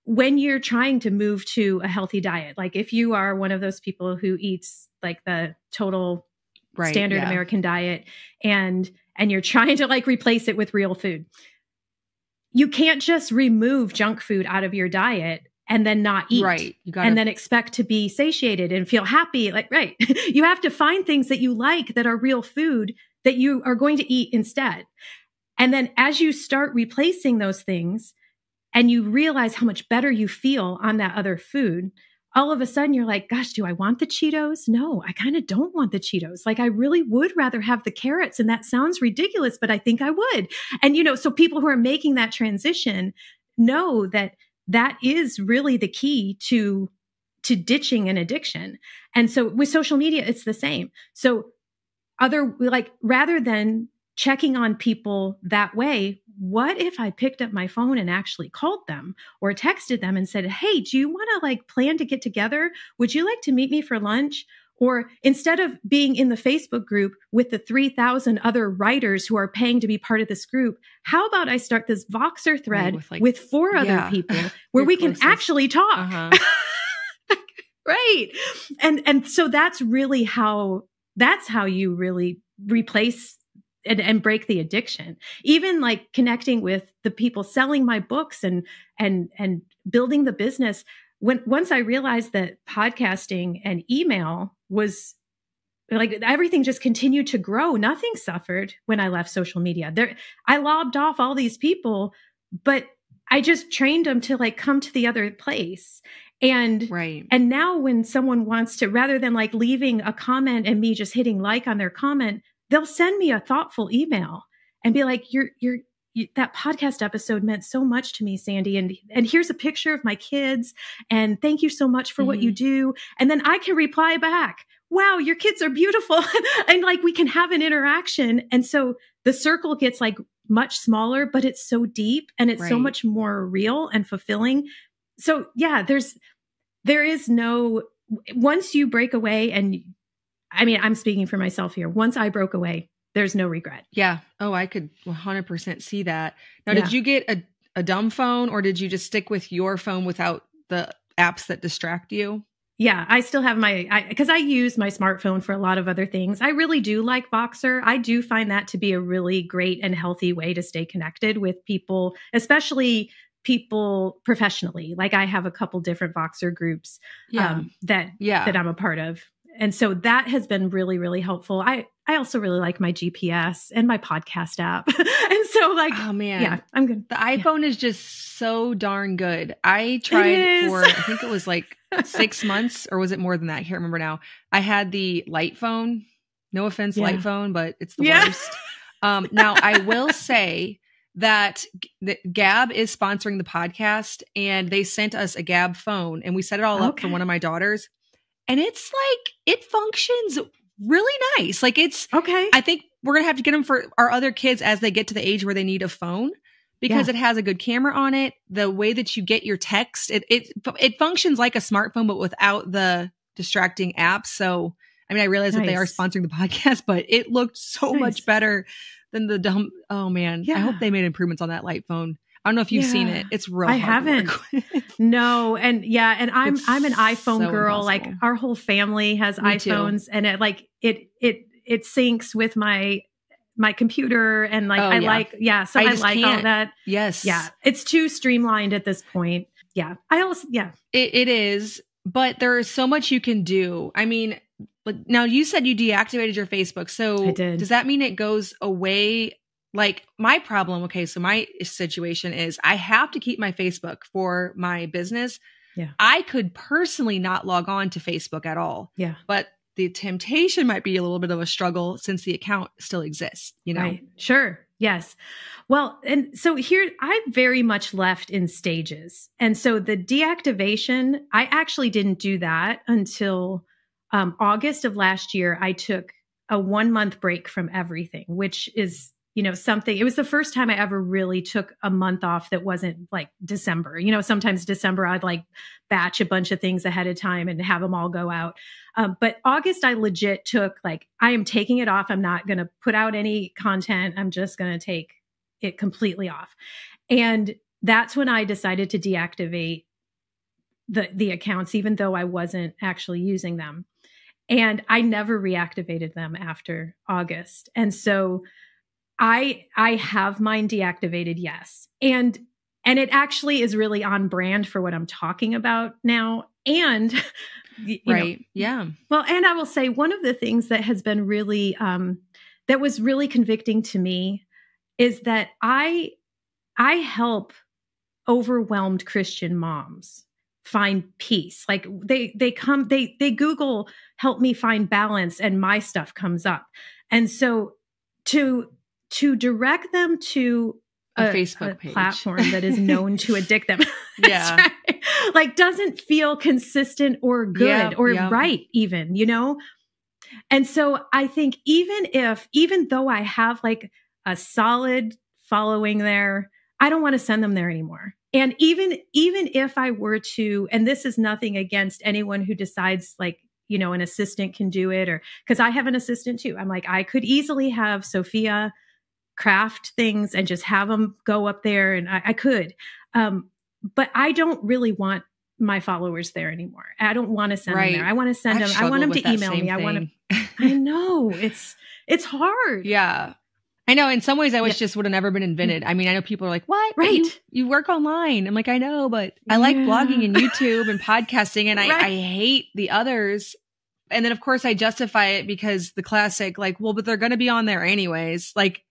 when you're trying to move to a healthy diet, like if you are one of those people who eats like the total standard American diet and you're trying to like replace it with real food, you can't just remove junk food out of your diet and then not eat, right? And then expect to be satiated and feel happy. Like, right. You have to find things that you like that are real food that you are going to eat instead. And then as you start replacing those things, and you realize how much better you feel on that other food, all of a sudden you're like, gosh, do I want the Cheetos? No, I kind of don't want the Cheetos. Like I really would rather have the carrots. And that sounds ridiculous, but I think I would. And, so people who are making that transition know that that is really the key to ditching an addiction. And so with social media, it's the same. So rather than checking on people that way, what if I picked up my phone and actually called them or texted them and said, hey, do you want to like plan to get together? Would you like to meet me for lunch? Or instead of being in the Facebook group with the 3,000 other writers who are paying to be part of this group, how about I start this Voxer thread with 4 other people where we can actually talk? Uh-huh. Right. And so that's how you really replace and break the addiction. Even like connecting with the people selling my books and building the business. Once I realized that podcasting and email was like, everything just continued to grow. Nothing suffered when I left social media. I lobbed off all these people, but I just trained them to like come to the other place. And now when someone wants to, rather than like leaving a comment and me just hitting like on their comment, they'll send me a thoughtful email and be like, that podcast episode meant so much to me, Sandy. And here's a picture of my kids. And thank you so much for what you do. And then I can reply back, wow, your kids are beautiful. And like, we can have an interaction. And so the circle gets like much smaller, but it's so deep and it's so much more real and fulfilling. So yeah, there is no, once you break away, and I mean, I'm speaking for myself here. Once I broke away, there's no regret. Yeah. Oh, I could 100% see that. Now, did you get a dumb phone, or did you just stick with your phone without the apps that distract you? Yeah, I still have because I use my smartphone for a lot of other things. I really do like Voxer. I do find that to be a really great and healthy way to stay connected with people, especially people professionally. Like I have a couple different Voxer groups that I'm a part of. And so that has been really, really helpful. I also really like my GPS and my podcast app. And so like, oh man, yeah, I'm good. The iPhone is just so darn good. I tried for, I think it was like 6 months, or was it more than that? I can't remember now. I had the light phone. No offense, light phone, but it's the worst. Now I will say that Gab is sponsoring the podcast, and they sent us a Gab phone, and we set it all up for one of my daughters. And it's like, it functions really nice. Like it's okay. I think we're going to have to get them for our other kids as they get to the age where they need a phone, because it has a good camera on it. The way that you get your text, it functions like a smartphone, but without the distracting apps. So, I mean, I realize that they are sponsoring the podcast, but it looked so much better than the dumb. Oh man. I hope they made improvements on that light phone. I don't know if you've seen it. It's real. I haven't. No. And I'm an iPhone girl. Impossible. Like our whole family has iPhones, and it syncs with my computer, and like, I like all that. Yes. Yeah. It's too streamlined at this point. Yeah. It is. but there is so much you can do. I mean, now you said you deactivated your Facebook. So I did. Does that mean it goes away? Like my problem, okay, so my situation is I have to keep my Facebook for my business. Yeah. I could personally not log on to Facebook at all. Yeah. But the temptation might be a little bit of a struggle since the account still exists, you know? Right. Sure. Yes. Well, and so here I very much left in stages. And so the deactivation, I actually didn't do that until August of last year. I took a 1-month break from everything, which is, you know, something, it was the first time I ever really took a month off that wasn't like December. You know, sometimes December I'd like batch a bunch of things ahead of time and have them all go out. But August, I legit took like, I am taking it off. I'm not going to put out any content. I'm just going to take it completely off. And that's when I decided to deactivate the accounts, even though I wasn't actually using them. And I never reactivated them after August. And so I have mine deactivated, yes. And it actually is really on brand for what I'm talking about now. And you right. know, yeah. Well, and I will say one of the things that has been really that was really convicting to me is that I help overwhelmed Christian moms find peace. Like they Google help me find balance and my stuff comes up. And so to direct them to a Facebook page platform that is known to addict them. Yeah. Right. Like doesn't feel consistent or good or right even, you know? And so I think even though I have like a solid following there, I don't want to send them there anymore. And even if I were to, and this is nothing against anyone who decides like, you know, an assistant can do it, or because I have an assistant too. I'm like, I could easily have Sophia craft things and just have them go up there, and I could. But I don't really want my followers there anymore. I don't want to send them there. I want to send them. I want them to email me. I want to. I know it's hard. Yeah. I know in some ways I wish this would have never been invented. I mean, I know people are like, what? Right. You work online. I'm like, I know, but I like blogging and YouTube and podcasting, and I hate the others. And then of course I justify it because the classic, like, well, but they're going to be on there anyways. Like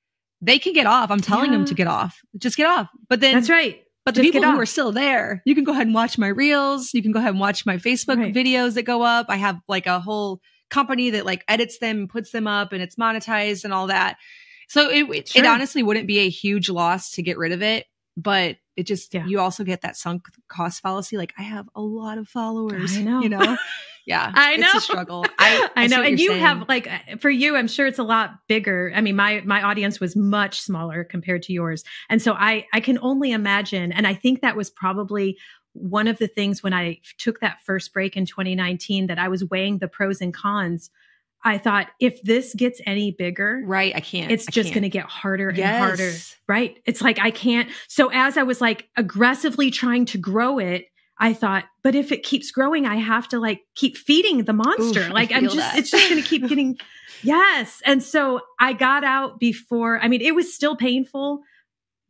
they can get off. I'm telling them to get off. Just get off. But then that's right. But the people who are still there, you can go ahead and watch my reels. You can go ahead and watch my Facebook videos that go up. I have like a whole company that like edits them and puts them up, and it's monetized and all that. So it honestly wouldn't be a huge loss to get rid of it, but it just, you also get that sunk cost fallacy. Like I have a lot of followers, I know. You know? Yeah. I know. It's a struggle. I know. And you have like, for you, I'm sure it's a lot bigger. I mean, my audience was much smaller compared to yours. And so I can only imagine. And I think that was probably one of the things when I took that first break in 2019 that I was weighing the pros and cons. I thought if this gets any bigger, I can't. It's just going to get harder and harder. Right. It's like, I can't. So as I was like aggressively trying to grow it, I thought, but if it keeps growing, I have to like keep feeding the monster. Like it's just going to keep getting, yes. And so I got out before, I mean, it was still painful,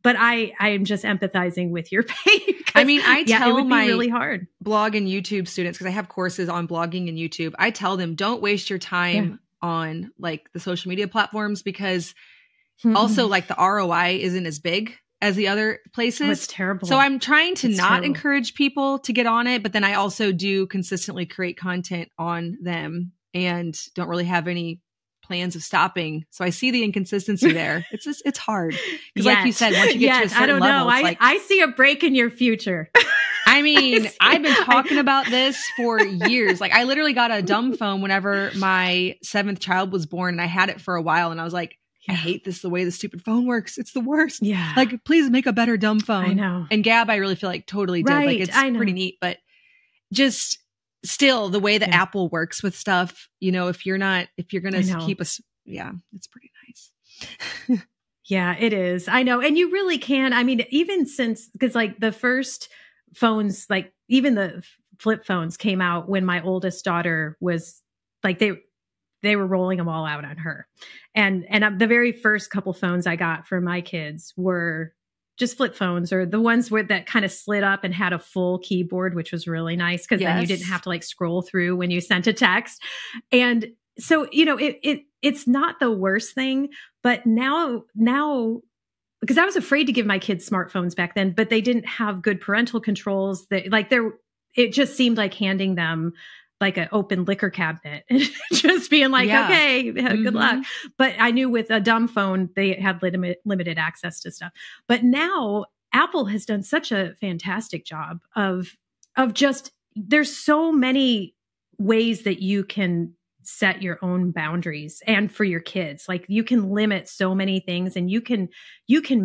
but I am just empathizing with your pain. I mean, I tell it would my be really hard. blog and YouTube students, because I have courses on blogging and YouTube. I tell them, don't waste your time on like the social media platforms, because also like the ROI isn't as big as the other places. Oh, it's terrible. So I'm trying to not encourage people to get on it, but then I also do consistently create content on them and don't really have any plans of stopping. So I see the inconsistency there. It's hard. Because like you said, once you get to a certain level, it's like, I see a break in your future. I mean, I've been talking about this for years. Like I literally got a dumb phone whenever my 7th child was born, and I had it for a while, and I was like, I hate this, the way the stupid phone works. It's the worst. Yeah. Like, please make a better dumb phone. I know. And Gab, I really feel like totally did. Like it's pretty neat, but just still the way that Apple works with stuff, you know, if you're going to keep us, it's pretty nice. Yeah, it is. I know. And you really can. I mean, even since, because like the first phones, like even the flip phones came out when my oldest daughter was like, they were rolling them all out on her. And the very first couple phones I got for my kids were just flip phones, or the ones where that kind of slid up and had a full keyboard, which was really nice because then you didn't have to like scroll through when you sent a text. And so, it's not the worst thing, but now, because I was afraid to give my kids smartphones back then, but they didn't have good parental controls. It just seemed like handing them like an open liquor cabinet and just being like, okay, good luck. But I knew with a dumb phone, they had limited access to stuff. But now Apple has done such a fantastic job of just, there's so many ways that you can set your own boundaries, and for your kids, like you can limit so many things, and you can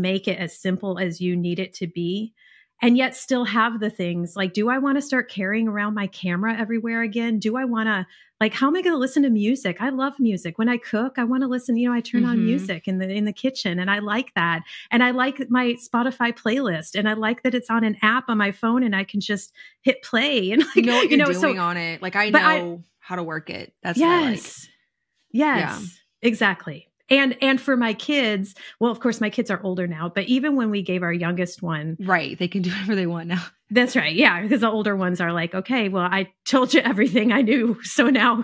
make it as simple as you need it to be. And yet still have the things like, do I want to start carrying around my camera everywhere again? Do I want to, like, how am I going to listen to music? I love music. When I cook, I want to listen, I turn on music in the kitchen, and I like that. And I like my Spotify playlist, and I like that it's on an app on my phone and I can just hit play and like, you know what you're doing on it. Like I know how to work it. That's what I like. Yes, exactly. And for my kids, well, of course, my kids are older now, but even when we gave our youngest one. Right. They can do whatever they want now. That's right. Yeah. Because the older ones are like, okay, well, I told you everything I knew. So now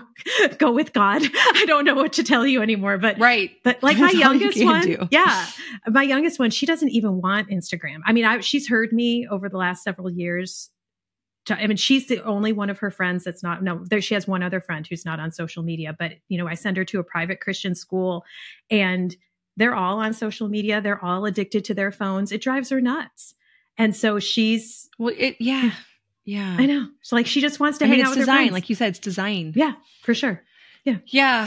go with God. I don't know what to tell you anymore. But like my youngest one. Yeah. My youngest one, she doesn't even want Instagram. I mean, she's heard me over the last several years. She's the only one of her friends that's not, she has one other friend who's not on social media, but I send her to a private Christian school and they're all on social media. They're all addicted to their phones. It drives her nuts. And so she's, yeah. I know. So like, she just wants to hang out with her friends. Like you said, it's design. Yeah, for sure. Yeah. Yeah.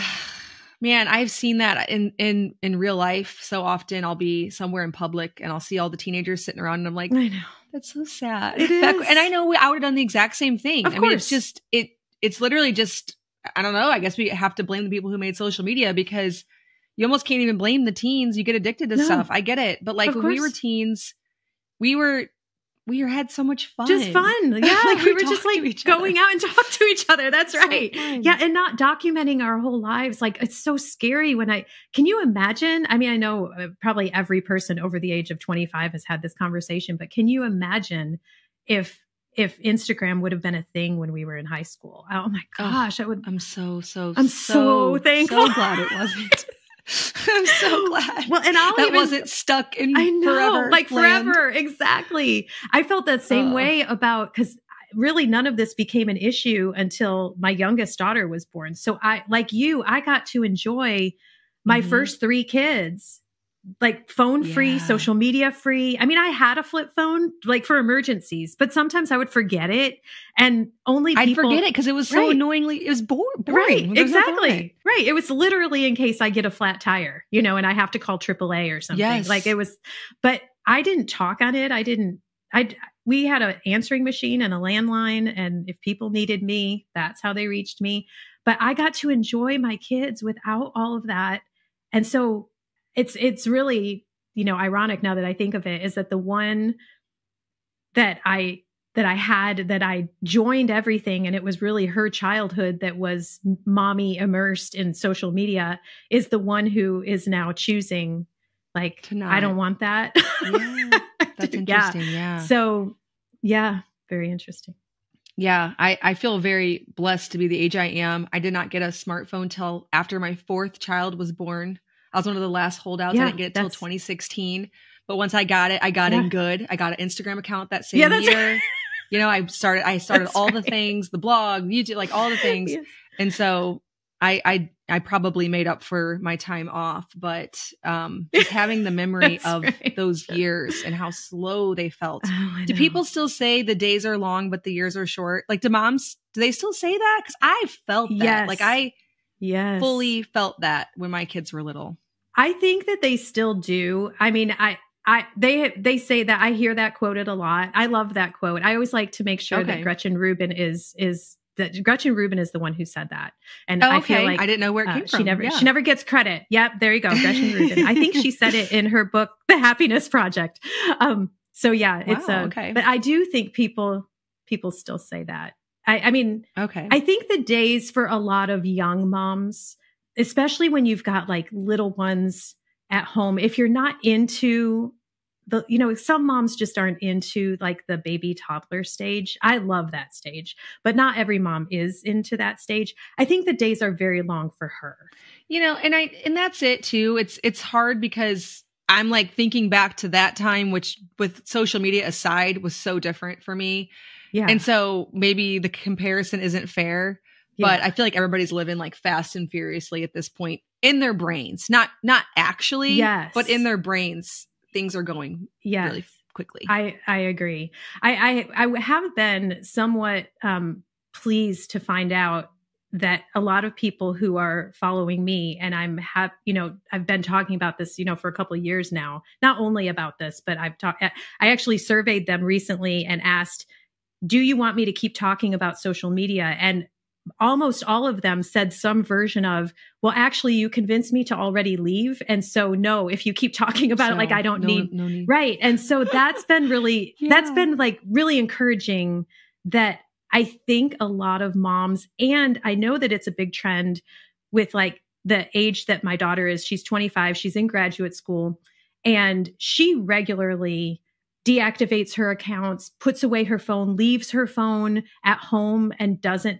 Man, I've seen that in real life. So often I'll be somewhere in public and I'll see all the teenagers sitting around and I'm like, I know. That's so sad. It is. And I know I would have done the exact same thing. Of course. It's just, it's literally just, I don't know. I guess we have to blame the people who made social media because you almost can't even blame the teens. You get addicted to stuff. I get it. But like when we were teens, we had so much fun. Just fun. Yeah. Like we were just like going out and talk to each other. That's right. Yeah. And not documenting our whole lives. Like it's so scary can you imagine? I mean, I know probably every person over the age of 25 has had this conversation, but can you imagine if Instagram would have been a thing when we were in high school? Oh my gosh. I'm so thankful. So glad it wasn't. I'm so glad. Well, and that wasn't stuck in forever. Like forever. Exactly. I felt that same way because really none of this became an issue until my youngest daughter was born. So I got to enjoy my first 3 kids, like phone free, social media free. I mean, I had a flip phone like for emergencies, but sometimes I would forget it and I'd forget it because it was so annoyingly, it was boring. Right. Exactly. Right. It was literally in case I get a flat tire, and I have to call AAA or something. Yes. Like it was, but I didn't talk on it. We had an answering machine and a landline. And if people needed me, that's how they reached me. But I got to enjoy my kids without all of that. And so it's really, ironic now that I think of it, is that the one that I joined everything and it was really her childhood that was mommy immersed in social media is the one who is now choosing like, I don't want that. Yeah, that's interesting. Yeah. So yeah, very interesting. Yeah. I feel very blessed to be the age I am. I did not get a smartphone till after my 4th child was born. I was one of the last holdouts. I didn't get it till 2016. But once I got it, I got in good. I got an Instagram account that same year. Right. I started all the things, the blog, YouTube, like all the things. Yes. And so I probably made up for my time off, but just having the memory of those years and how slow they felt. Do people still say the days are long, but the years are short? Like do they still say that? Because I felt that. Yes. Like I fully felt that when my kids were little. I think that they still do. I mean, they say that. I hear that quoted a lot. I love that quote. I always like to make sure that Gretchen Rubin is the one who said that. And I feel like I didn't know where it came from. She never gets credit. Yep. There you go. Gretchen Rubin. I think she said it in her book, The Happiness Project. So yeah, it's but I do think people still say that. I mean, I think the days for a lot of young moms, especially when you've got like little ones at home, if you're not into some moms just aren't into like the baby toddler stage. I love that stage, but not every mom is into that stage. I think the days are very long for her. And that's it too. It's hard because I'm like thinking back to that time, which with social media aside was so different for me. Yeah. And so maybe the comparison isn't fair, but I feel like everybody's living like fast and furiously at this point in their brains, not actually, but in their brains, things are going really quickly. I agree. I have been somewhat pleased to find out that a lot of people who are following me, and I've been talking about this, for a couple of years now, not only about this, but I actually surveyed them recently and asked, do you want me to keep talking about social media? And almost all of them said some version of, well, actually you convinced me to already leave. And so no, if you keep talking about it, like I don't need. Right. And so that's been really, that's been like really encouraging that I think a lot of moms, and I know that it's a big trend with like the age that my daughter is, she's 25, she's in graduate school, and she regularly deactivates her accounts, puts away her phone, leaves her phone at home and doesn't.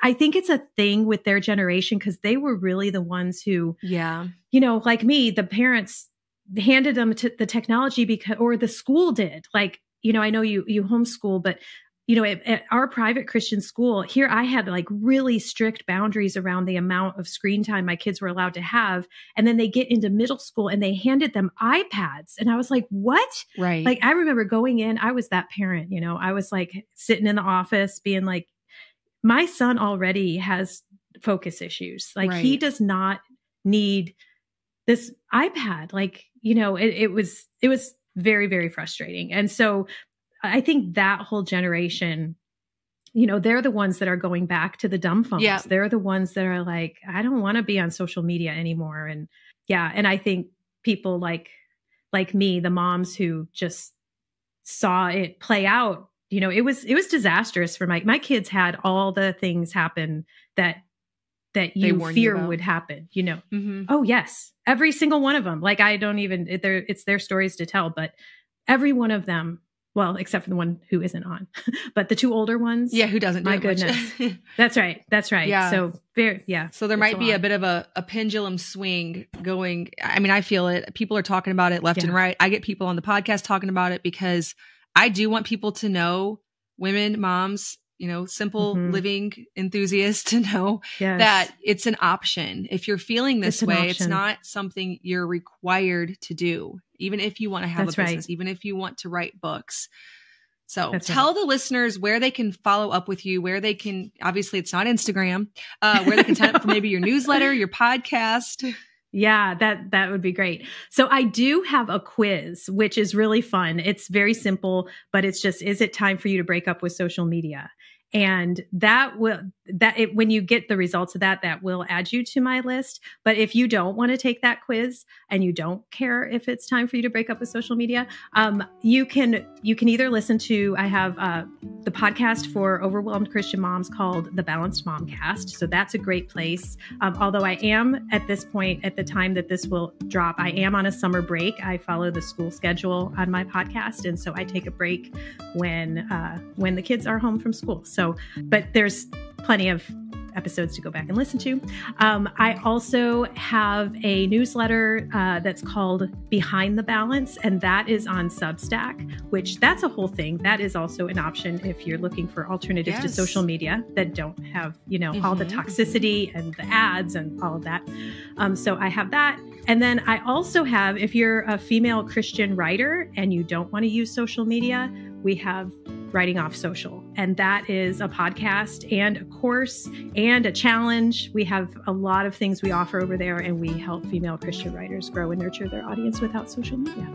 I think it's a thing with their generation because they were really the ones who, like me, the parents handed them to the technology or the school did. Like, I know you homeschool, but at our private Christian school here, I had like really strict boundaries around the amount of screen time my kids were allowed to have. And then they get into middle school and they handed them iPads. And I was like, what? Right. Like, I remember going in, I was that parent, I was like sitting in the office being like, my son already has focus issues. Like he does not need this iPad. Like, it was very, very frustrating. And so I think that whole generation, they're the ones that are going back to the dumb phones. Yeah. They're the ones that are like, I don't want to be on social media anymore. And and I think people like me, the moms who just saw it play out, it was disastrous for my kids had all the things happen that you fear would happen, Mm-hmm. Oh yes. Every single one of them. Like I don't even, it's their stories to tell, but every one of them. Well, except for the one who isn't on, but the two older ones. Yeah. Who doesn't do my goodness. That's right. Yeah. So So there might be a bit of a pendulum swing going. I mean, I feel it. People are talking about it left and right. I get people on the podcast talking about it because I do want people to know, women, moms, simple living enthusiasts, to know that it's an option. If you're feeling this way, it's not something you're required to do, even if you want to have a business, even if you want to write books. So tell the listeners where they can follow up with you, where they can, obviously it's not Instagram, where they can sign up for maybe your newsletter, your podcast. Yeah, that would be great. So I do have a quiz, which is really fun. It's very simple, but it's just, is it time for you to break up with social media? And when you get the results of that will add you to my list. But if you don't want to take that quiz and you don't care if it's time for you to break up with social media, you can either listen to, I have the podcast for overwhelmed Christian moms called The Balanced Momcast. So that's a great place. Although I am at this point, at the time that this will drop, I am on a summer break. I follow the school schedule on my podcast. And so I take a break when the kids are home from school. So, but there's plenty of episodes to go back and listen to. I also have a newsletter that's called Behind the Balance, and that is on Substack, which that's a whole thing. That is also an option if you're looking for alternatives to social media that don't have, all the toxicity and the ads and all of that. So I have that. And then I also have, if you're a female Christian writer and you don't want to use social media, we have Writing Off Social. And that is a podcast and a course and a challenge. We have a lot of things we offer over there, and we help female Christian writers grow and nurture their audience without social media.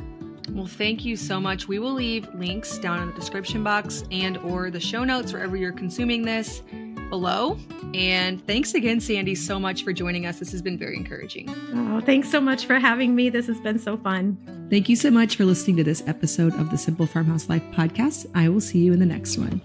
Well, thank you so much. We will leave links down in the description box and or the show notes wherever you're consuming this below. And thanks again, Sandy, so much for joining us. This has been very encouraging. Oh, thanks so much for having me. This has been so fun. Thank you so much for listening to this episode of the Simple Farmhouse Life podcast. I will see you in the next one.